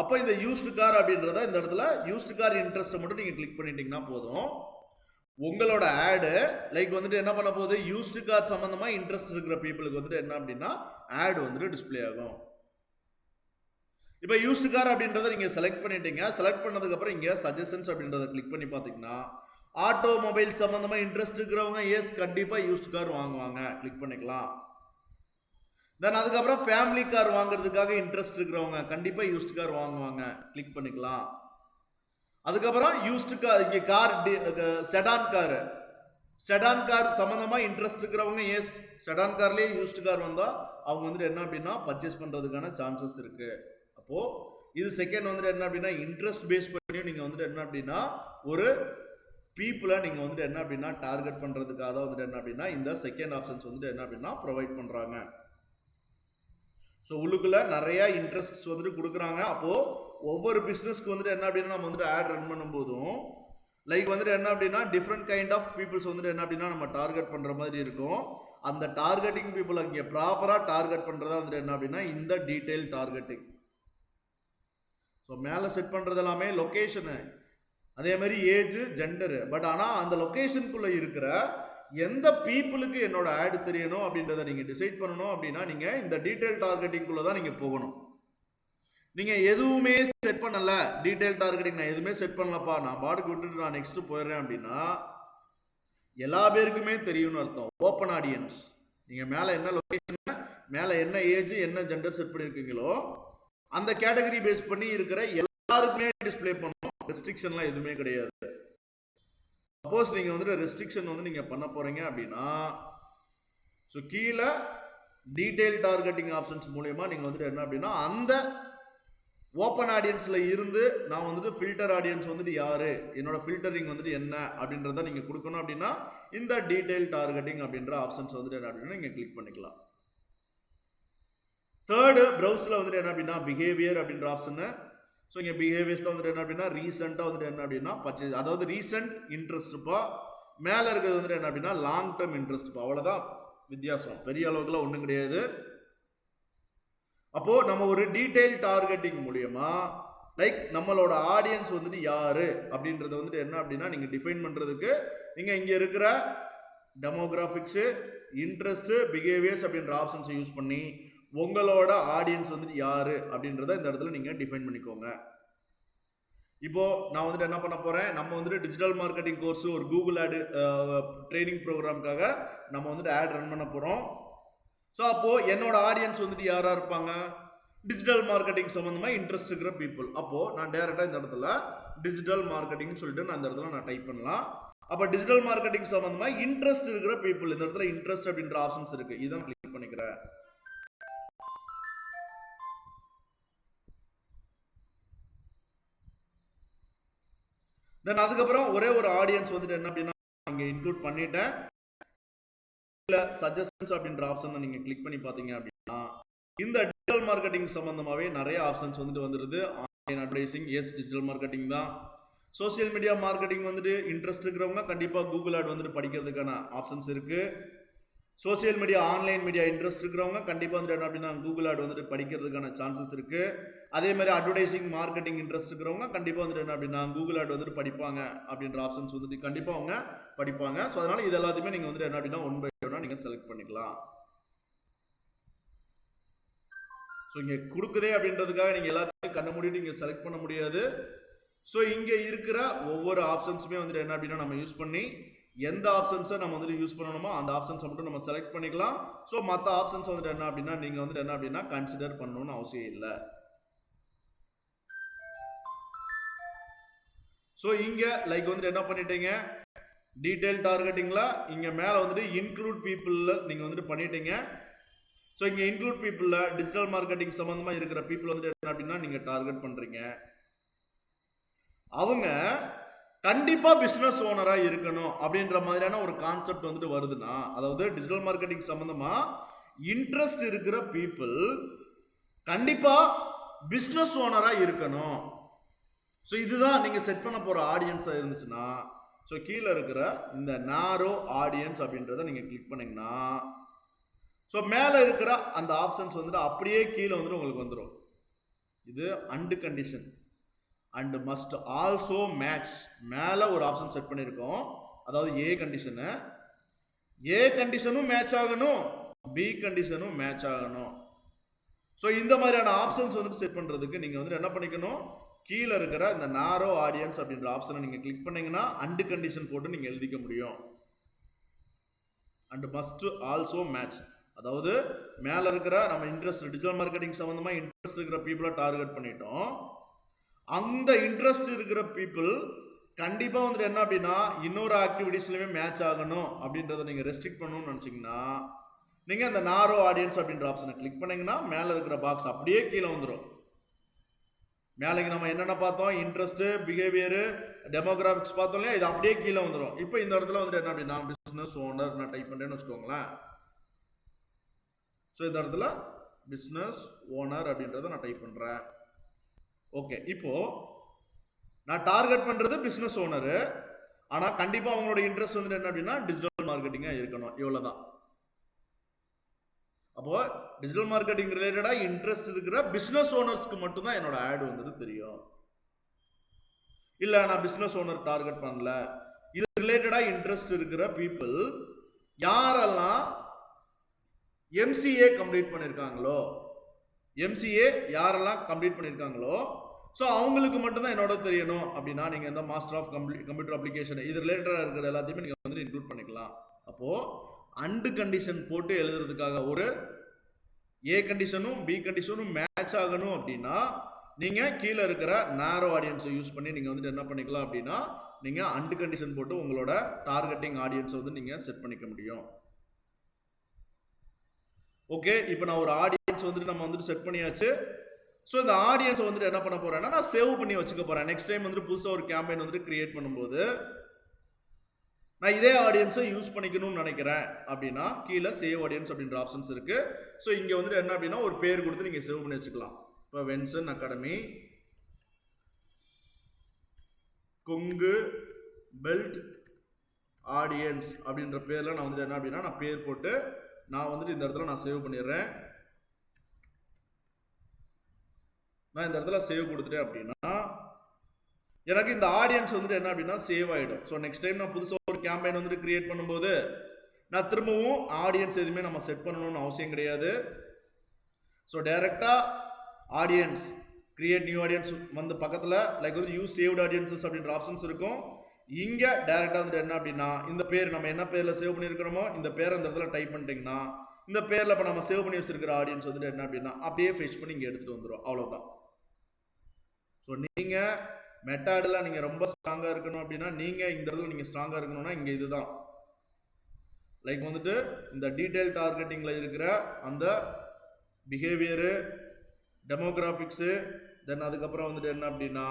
அப்போ இந்த யூஸ்டு கார் அப்படின்றத இந்த இடத்துல யூஸ்டு கார் இன்ட்ரெஸ்ட்டை மட்டும் நீங்க கிளிக் பண்ணிட்டீங்கன்னா போதும். உங்களோட ஆடு லைக் வந்துட்டு என்ன பண்ண போகுது, யூஸ்டு கார் சம்பந்தமா இன்ட்ரெஸ்ட் இருக்கிற பீப்புளுக்கு வந்துட்டு என்ன அப்படின்னா ஆடு வந்துட்டு டிஸ்பிளே ஆகும். இப்போ யூஸ்டு கார் அப்படின்றத நீங்க செலக்ட் பண்ணிட்டீங்க. செலக்ட் பண்ணதுக்கு அப்புறம் இங்க சஜஷன்ஸ் அப்படின்றத கிளிக் பண்ணி பாத்தீங்கன்னா ஆட்டோமொபைல் சம்பந்தமா இன்ட்ரெஸ்ட் இருக்கிறவங்க எஸ் கண்டிப்பா யூஸ்டு கார் வாங்குவாங்க, கிளிக் பண்ணிக்கலாம். தென் அதுக்கப்புறம் ஃபேமிலி கார் வாங்குறதுக்காக இன்ட்ரெஸ்ட் இருக்கிறவங்க கண்டிப்பா யூஸ்டு கார் வாங்குவாங்க, கிளிக் பண்ணிக்கலாம். அதுக்கப்புறம் யூஸ்டு கார் இங்க கார் செடான் கார் சம்பந்தமா இன்ட்ரெஸ்ட் இருக்கிறவங்க எஸ் செடான் கார்லயே யூஸ்டு கார் வந்தா அவங்க வந்துட்டு என்ன அப்படின்னா பர்ச்சேஸ் பண்றதுக்கான சான்சஸ் இருக்கு. அப்போ இது செகண்ட் வந்துட்டு என்ன அப்படின்னா இன்ட்ரெஸ்ட் பேஸ் பண்ணி நீங்க வந்துட்டு என்ன அப்படின்னா ஒரு பீப்புளை நீங்க வந்துட்டு என்ன அப்படின்னா டார்கெட் பண்றதுக்காக வந்துட்டு என்ன அப்படின்னா இந்த செகண்ட் ஆப்ஷன்ஸ் வந்துட்டு என்ன அப்படின்னா ப்ரொவைட் பண்றாங்க. ஸோ உள்ளுக்குள்ள நிறைய இன்ட்ரெஸ்ட் வந்துட்டு கொடுக்குறாங்க. அப்போ ஒவ்வொரு பிஸ்னஸ்க்கு வந்துட்டு என்ன அப்படின்னா நம்ம வந்துட்டு ஆட் ரன் பண்ணும் போதும் லைக் வந்துட்டு என்ன அப்படின்னா டிஃப்ரெண்ட் கைண்ட் ஆஃப் பீப்புள்ஸ் வந்துட்டு என்ன அப்படின்னா நம்ம டார்கெட் பண்ற மாதிரி இருக்கும். அந்த டார்கெட்டிங் பீப்புளை இங்கே ப்ராப்பரா டார்கெட் பண்றதா வந்துட்டு என்ன அப்படின்னா இந்த டீடைல் டார்கெட்டிங். ஸோ மேலே செட் பண்ணுறது எல்லாமே லொக்கேஷனு, அதே மாதிரி ஏஜ், ஜெண்டரு. பட் ஆனால் அந்த லொக்கேஷனுக்குள்ளே இருக்கிற எந்த பீப்புளுக்கு என்னோட ஆட் தெரியணும் அப்படின்றத நீங்க டிசைட் பண்ணணும் அப்படின்னா நீங்க இந்த டீடைல் டார்கெட்டிங்குள்ள தான் நீங்க போகணும். நீங்க எதுவுமே செட் பண்ணல, டீடைல் டார்கெட்டிங் நான் எதுவுமே செட் பண்ணலப்பா, நான் பாட்டுக்கு விட்டுட்டு நான் நெக்ஸ்ட் போயிடுறேன் அப்படின்னா எல்லா பேருக்குமே தெரியும்னு அர்த்தம். Open audience. நீங்க மேல என்ன லொகேஷன், மேல என்ன ஏஜ், என்ன ஜெண்டர் செட் பண்ணிருக்கீங்களோ அந்த கேட்டகரி பேஸ் பண்ணி இருக்கிற எல்லாருக்குமே டிஸ்ப்ளே பண்ணணும். ரெஸ்ட்ரிக்ஷன்லாம் எதுவுமே கிடையாது. சப்போஸ் நீங்க வந்துட்டு ரெஸ்ட்ரிக்ஷன் வந்து நீங்க பண்ண போறீங்க அப்படின்னா ஸோ கீழே டீடைல் டார்கெட்டிங் ஆப்ஷன்ஸ் மூலமா நீங்க வந்துட்டு என்ன அப்படின்னா அந்த ஓப்பன் ஆடியன்ஸ்ல இருந்து நான் வந்துட்டு ஃபில்டர் ஆடியன்ஸ் வந்துட்டு யாரு, என்னோட ஃபில்டரிங் வந்துட்டு என்ன அப்படின்றத நீங்க கொடுக்கணும் அப்படின்னா இந்த டீடைல் டார்கெட்டிங் அப்படின்ற ஆப்ஷன்ஸ் வந்துட்டு என்ன அப்படின்னா நீங்க கிளிக் பண்ணிக்கலாம். தேர்டு ப்ரௌஸ்ல வந்துட்டு என்ன அப்படின்னா பிஹேவியர் அப்படின்ற ஆப்ஷன். ஸோ இங்கே பிஹேவியர்ஸ் தான் வந்துட்டு என்ன அப்படின்னா ரீசெண்டாக வந்துட்டு என்ன அப்படின்னா பர்ச்சேஸ், அதாவது ரீசெண்ட் இன்ட்ரெஸ்ட்ப்பா. மேலே இருக்கிறது வந்துட்டு என்ன அப்படின்னா லாங் டேர்ம் இன்ட்ரெஸ்ட்ப்பா. அவ்வளோதான் வித்தியாசம், பெரிய அளவுக்குலாம் ஒன்றும் கிடையாது. அப்போ நம்ம ஒரு டீடைல் டார்கெட்டிங் மூலியமா லைக் நம்மளோட ஆடியன்ஸ் வந்துட்டு யாரு அப்படின்றத வந்துட்டு என்ன அப்படின்னா நீங்க டிஃபைன் பண்றதுக்கு நீங்க இங்க இருக்கிற டெமோகிராபிக்ஸ், இன்ட்ரெஸ்ட், பிஹேவியர்ஸ் அப்படின்ற ஆப்ஷன்ஸை யூஸ் பண்ணி உங்களோட ஆடியன்ஸ் வந்துட்டு யாரு அப்படின்றத இந்த இடத்துல நீங்க டிஃபைன் பண்ணிக்கோங்க. இப்போ நான் வந்துட்டு என்ன பண்ண போறேன், நம்ம வந்துட்டு டிஜிட்டல் மார்க்கெட்டிங் கோர்ஸ் ஒரு கூகுள் ஆட் ட்ரைனிங் ப்ரோக்ராம்காக நம்ம வந்துட்டு ஆட் ரன் பண்ண போறோம். ஸோ அப்போ என்னோட ஆடியன்ஸ் வந்துட்டு யாரா இருப்பாங்க, டிஜிட்டல் மார்க்கெட்டிங் சம்பந்தமா இன்ட்ரெஸ்ட் இருக்கிற பீப்புள். அப்போ நான் டைரக்டா இந்த இடத்துல டிஜிட்டல் மார்க்கெட்டிங் சொல்லிட்டு நான் இந்த இடத்துல நான் டைப் பண்ணலாம். அப்ப டிஜிட்டல் மார்க்கெட்டிங் சம்பந்தமா இன்ட்ரெஸ்ட் இருக்கிற பீப்புள், இந்த இடத்துல இன்ட்ரெஸ்ட் அப்படின்ற ஆப்ஷன்ஸ் இருக்கு, இதான் கிளிக் பண்ணிக்கிறேன். தென் அதுக்கப்புறம் ஒரே ஒரு ஆடியன்ஸ் வந்துட்டு என்ன அப்படின்னா இங்க இன்க்ளூட் பண்ணிட்டேன். சஜஷன்ஸ் அப்படின்ற ஆப்ஷன் நீங்க கிளிக் பண்ணி பாத்தீங்க அப்படின்னா இந்த டிஜிட்டல் மார்க்கெட்டிங் சம்பந்தமாவே நிறைய ஆப்ஷன்ஸ் வந்துட்டு வந்துருது. Online advertising, as digital marketing தான். சோசியல் மீடியா மார்க்கெட்டிங் வந்துட்டு இன்ட்ரெஸ்ட் இருக்கிறவங்க கண்டிப்பா கூகுள் ஆட் வந்துட்டு படிக்கிறதுக்கான ஆப்ஷன்ஸ் இருக்கு. Social media, online media interest இருக்கிறவங்க கண்டிப்பா வந்துட்டு என்ன அப்படின்னா கூகுள் ஆட் வந்துட்டு படிக்கிறதுக்கான சான்சஸ் இருக்கு. அதே மாதிரி அட்வர்டைசிங், மார்க்கெட்டிங் இன்ட்ரெஸ்ட் இருக்கிறவங்க கண்டிப்பா வந்துட்டு என்ன அப்படின்னா கூகுள் ஆட் வந்துட்டு படிப்பாங்க அப்படின்ற ஆப்ஷன்ஸ் வந்துட்டு கண்டிப்பா அவங்க படிப்பாங்க. ஸோ அதனால இது எல்லாத்தையுமே நீங்க வந்துட்டு என்ன அப்படின்னா ஒன் பை ஒன்னா நீங்க செலக்ட் பண்ணிக்கலாம். ஸோ இங்க கொடுக்குதே அப்படின்றதுக்காக நீங்க எல்லாத்தையும் கண்ண மூடிட்டு இங்க செலக்ட் பண்ண முடியாது. ஸோ இங்க இருக்கிற ஒவ்வொரு ஆப்ஷன்ஸுமே வந்துட்டு என்ன அப்படின்னா நம்ம யூஸ் பண்ணி எந்த ஆப்ஷன்ஸை நம்ம வந்துட்டு யூஸ் பண்ணணுமோ அந்த ஆப்ஷன்ஸை மட்டும் நம்ம செலக்ட் பண்ணிக்கலாம். ஸோ மற்ற ஆப்ஷன்ஸ் வந்துட்டு என்ன அப்படின்னா நீங்க வந்துட்டு என்ன அப்படின்னா கன்சிடர் பண்ணணும்னு அவசியம் இல்லை. ஸோ இங்க லைக் வந்துட்டு என்ன பண்ணிட்டீங்க, டீடைல் டார்கெட்டிங்ல இங்க மேல வந்துட்டு இன்க்ளூட் பீப்புள்ல நீங்க வந்துட்டு பண்ணிட்டீங்க. ஸோ இங்க இன்க்ளூட் பீப்புள்ல டிஜிட்டல் மார்க்கெட்டிங் சம்பந்தமா இருக்கிற பீப்புள் வந்துட்டு என்ன அப்படின்னா நீங்க டார்கெட் பண்றீங்க. அவங்க கண்டிப்பா பிசினஸ் ஓனரா இருக்கணும் அப்படின்ற மாதிரியான ஒரு கான்செப்ட் வந்துட்டு வருதுன்னா, அதாவது டிஜிட்டல் மார்க்கெட்டிங் சம்பந்தமா இன்ட்ரெஸ்ட் இருக்கிற பீப்புள் கண்டிப்பா பிசினஸ் ஓனரா இருக்கணும். ஸோ இதுதான் நீங்க செட் பண்ண போற ஆடியன்ஸா இருந்துச்சுன்னா ஸோ கீழே இருக்கிற இந்த நாரோ ஆடியன்ஸ் அப்படின்றத நீங்க கிளிக் பண்ணீங்கன்னா ஸோ மேலே இருக்கிற அந்த ஆப்ஷன்ஸ் வந்துட்டு அப்படியே கீழே வந்துட்டு உங்களுக்கு வந்துடும். இது and condition and must also match. மேலே ஒரு ஆப்ஷன் செட் பண்ணியிருக்கோம், அதாவது ஏ கண்டிஷனு, ஏ கண்டிஷனும் மேட்ச் ஆகணும், பி கண்டிஷனும் மேட்ச் ஆகணும். ஸோ இந்த மாதிரியான ஆப்ஷன்ஸ் வந்துட்டு செட் பண்ணுறதுக்கு நீங்கள் வந்துட்டு என்ன பண்ணிக்கணும், கீழே இருக்கிற இந்த நாரோ ஆடியன்ஸ் அப்படின்ற ஆப்ஷனை நீங்கள் கிளிக் பண்ணீங்கன்னா அண்ட் கண்டிஷன் போட்டு நீங்கள் எழுதிக்க முடியும். அண்ட் மஸ்ட் ஆல்சோ மேட்ச், அதாவது மேலே இருக்கிற நம்ம இன்ட்ரெஸ்ட் டிஜிட்டல் மார்க்கெட்டிங் சம்மந்தமாக இன்ட்ரெஸ்ட் இருக்கிற பீப்புளை டார்கெட் பண்ணிட்டோம். அந்த இன்ட்ரெஸ்ட் இருக்கிற பீப்புள் கண்டிப்பாக வந்துட்டு என்ன அப்படின்னா இன்னொரு ஆக்டிவிட்டீஸ்லையுமே மேட்ச் ஆகணும் அப்படின்றத நீங்கள் ரெஸ்ட்ரிக்ட் பண்ணணும்னு நினச்சிங்கன்னா நீங்கள் அந்த நாரோ ஆடியன்ஸ் அப்படின்ற ஆப்ஷனை கிளிக் பண்ணீங்கன்னா மேலே இருக்கிற பாக்ஸ் அப்படியே கீழே வந்துடும். மேலேக்கு நம்ம என்னென்ன பார்த்தோம், இன்ட்ரெஸ்ட், பிஹேவியரு, டெமோகிராபிக்ஸ் பார்த்தோம் இல்லையா, இது அப்படியே கீழே வந்துடும். இப்போ இந்த இடத்துல வந்துட்டு என்ன அப்படின்னா பிஸ்னஸ் ஓனர் நான் டைப் பண்ணுறேன்னு வச்சுக்கோங்களேன். ஸோ இந்த இடத்துல பிஸ்னஸ் ஓனர் அப்படின்றத நான் டைப் பண்ணுறேன். ஓகே, இப்போ நான் டார்கெட் பண்ணுறது பிஸ்னஸ் ஓனரு, ஆனால் கண்டிப்பாக அவங்களோட இன்ட்ரெஸ்ட் வந்துட்டு என்ன அப்படின்னா டிஜிட்டல் மார்க்கெட்டிங்காக இருக்கணும். இவ்வளோதான். அப்போ டிஜிட்டல் மார்க்கெட்டிங் ரிலேட்டடாக இன்ட்ரெஸ்ட் இருக்கிற பிஸ்னஸ் ஓனர்ஸ்க்கு மட்டும்தான் என்னோட ஆட் வந்துட்டு தெரியும். இல்லை நான் பிஸ்னஸ் ஓனர் டார்கெட் பண்ணல, இது ரிலேட்டடாக இன்ட்ரெஸ்ட் இருக்கிற பீப்புள் யாரெல்லாம் எம்சிஏ கம்ப்ளீட் பண்ணியிருக்காங்களோ, எம்சிஏ யாரெல்லாம் கம்ப்ளீட் பண்ணியிருக்காங்களோ, ஸோ அவங்களுக்கு மட்டும்தான் என்னோட தெரியணும் அப்படின்னா நீங்கள் இந்த மாஸ்டர் ஆஃப் கம்ப்யூட்டர் அப்ளிகேஷன் இது ரிலேட்டடாக இருக்கிற எல்லாத்தையுமே நீங்கள் வந்து இன்க்ளூட் பண்ணிக்கலாம். அப்போது அண்டு கண்டிஷன் போட்டு எழுதுறதுக்காக ஒரு ஏ கண்டிஷனும் பி கண்டிஷனும் மேட்ச் ஆகணும் அப்படின்னா நீங்கள் கீழே இருக்கிற நேரோ ஆடியன்ஸை யூஸ் பண்ணி நீங்கள் வந்துட்டு என்ன பண்ணிக்கலாம் அப்படின்னா நீங்கள் அண்டு கண்டிஷன் போட்டு உங்களோட டார்கெட்டிங் ஆடியன்ஸை வந்து நீங்கள் செட் பண்ணிக்க முடியும். ஓகே, இப்போ நான் ஒரு ஆடியன்ஸ் வந்துட்டு நம்ம வந்துட்டு செட் பண்ணியாச்சு. ஸோ இந்த ஆடியன்ஸை வந்துட்டு என்ன பண்ண போறேன்னா நான் சேவ் பண்ணி வச்சுக்க போறேன். நெக்ஸ்ட் டைம் வந்துட்டு புதுசாக ஒரு கேம்பெயின் வந்துட்டு கிரியேட் பண்ணும்போது நான் இதே ஆடியன்ஸை யூஸ் பண்ணிக்கணும்னு நினைக்கிறேன் அப்படின்னா கீழே சேவ் ஆடியன்ஸ் அப்படின்ற ஆப்ஷன்ஸ் இருக்கு. ஸோ இங்கே வந்துட்டு என்ன அப்படின்னா ஒரு பேர் கொடுத்து நீங்கள் சேவ் பண்ணி வச்சுக்கலாம். இப்போ வென்சன் அகாடமி கொங்கு பெல்ட் ஆடியன்ஸ் அப்படின்ற பேரில் நான் வந்துட்டு என்ன அப்படின்னா நான் பேர் போட்டு நான் வந்துட்டு இந்த இடத்துல நான் சேவ் பண்ணிடுறேன். நான் இந்த இடத்துல சேவ் கொடுத்துட்டேன் அப்படின்னா எனக்கு இந்த ஆடியன்ஸ் வந்துட்டு என்ன அப்படின்னா சேவ் ஆகிடும். ஸோ நெக்ஸ்ட் டைம் நான் புதுசாக ஒரு கேம்பெயின் வந்துட்டு கிரியேட் பண்ணும்போது நான் திரும்பவும் ஆடியன்ஸ் எதுவுமே நம்ம செட் பண்ணணும்னு அவசியம் கிடையாது. ஸோ டைரெக்டாக ஆடியன்ஸ் கிரியேட் நியூ ஆடியன்ஸ் வந்து பக்கத்தில் லைக் வந்து யூஸ் சேவ்டு ஆடியன்ஸஸ் அப்படின்ற ஆப்ஷன்ஸ் இருக்கும். இங்கே டைரெக்டாக வந்துட்டு என்ன அப்படின்னா இந்த பேர் நம்ம என்ன பேரில் சேவ் பண்ணியிருக்கிறோமோ இந்த பேரை இந்த இடத்துல டைப் பண்ணிட்டீங்கன்னா இந்த பேரில் இப்போ நம்ம சேவ் பண்ணி வச்சிருக்கிற ஆடியன்ஸ் வந்துட்டு என்ன அப்படின்னா அப்படியே ஃபெச் பண்ணி இங்கே எடுத்துகிட்டு வந்துடும். அவ்வளோதான். ஸோ நீங்கள் மெத்தாடில் நீங்கள் ரொம்ப ஸ்ட்ராங்காக இருக்கணும் அப்படின்னா நீங்கள் இந்த இடத்துல நீங்கள் ஸ்ட்ராங்காக இருக்கணும்னா இங்கே இதுதான் லைக் வந்துட்டு இந்த டீட்டெயில் டார்கெட்டிங்கில் இருக்கிற அந்த பிஹேவியரு டெமோகிராஃபிக்ஸு தென் அதுக்கப்புறம் வந்துட்டு என்ன அப்படின்னா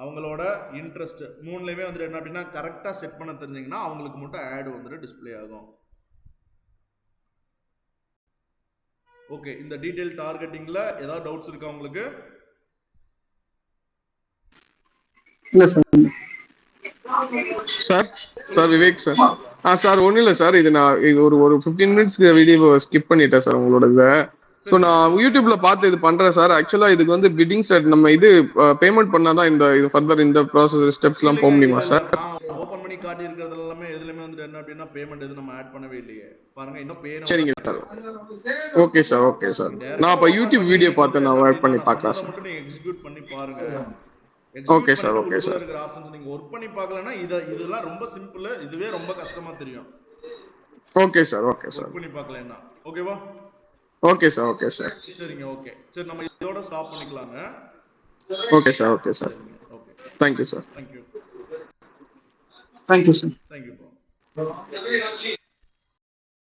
அவங்களோட இன்ட்ரெஸ்ட் மூணுலேயுமே வந்துட்டு என்ன அப்படின்னா கரெக்டாக செட் பண்ண தெரிஞ்சிங்கன்னா அவங்களுக்கு மட்டும் ஆடு வந்துட்டு டிஸ்பிளே ஆகும். ஓகே, இந்த டீட்டெயில் டார்கெட்டிங்கில் ஏதாவது டவுட்ஸ் இருக்கா உங்களுக்கு? இல்ல sir. Sir Vivek sir. Sir ஒன்றும் இல்லை சார், இது நான் இது ஒரு 15 மினிட்ஸ்க்கு வீடியோ ஸ்கிப் பண்ணிட்டேன் சார் உங்களோட இதை. ஸோ நான் யூடியூப்ல பார்த்து இது பண்றேன் சார். ஆக்சுவலா இதுக்கு வந்து பிட்டிங் ஸ்டார்ட் நம்ம இது பேமெண்ட் பண்ணாதான் இந்த இது ஃபர்தர் இந்த ப்ராசஸ் ஸ்டெப்ஸ்லாம் போக முடியுமா சார்? ஓபன் பண்ணி காட்டி இருக்கிறது எல்லாமே எதுலயுமே வந்து என்ன அப்படின்னா பேமெண்ட் எது நம்ம ஆட் பண்ணவே இல்லையே. பாருங்க இன்னும் பே. சரிங்க sir. Okay sir, okay sir. நான் அப்ப யூடியூப் வீடியோ பார்த்து நான் ஆட் பண்ணி பார்க்கலாம் சார். மட்டும் நீங்க எக்ஸிக்யூட் பண்ணி பாருங்க. Okay sir, okay sir. இருக்கிற ஆப்ஷன்ஸ் நீங்க வர்க் பண்ணி பார்க்கலனா இதெல்லாம் ரொம்ப சிம்பிள். இதுவே ரொம்ப கஷ்டமா தெரியும். Okay sir, okay sir. Work பண்ணி பார்க்கலனா ஓகேவா? Okay sir, okay sir. சரிங்க, ஓகே. சரி நம்ம இதோட ஸ்டாப் பண்ணிக்கலாங்க. Okay sir, okay sir. Okay. Thank you sir. Thank you. Thank you sir. Thank you bro.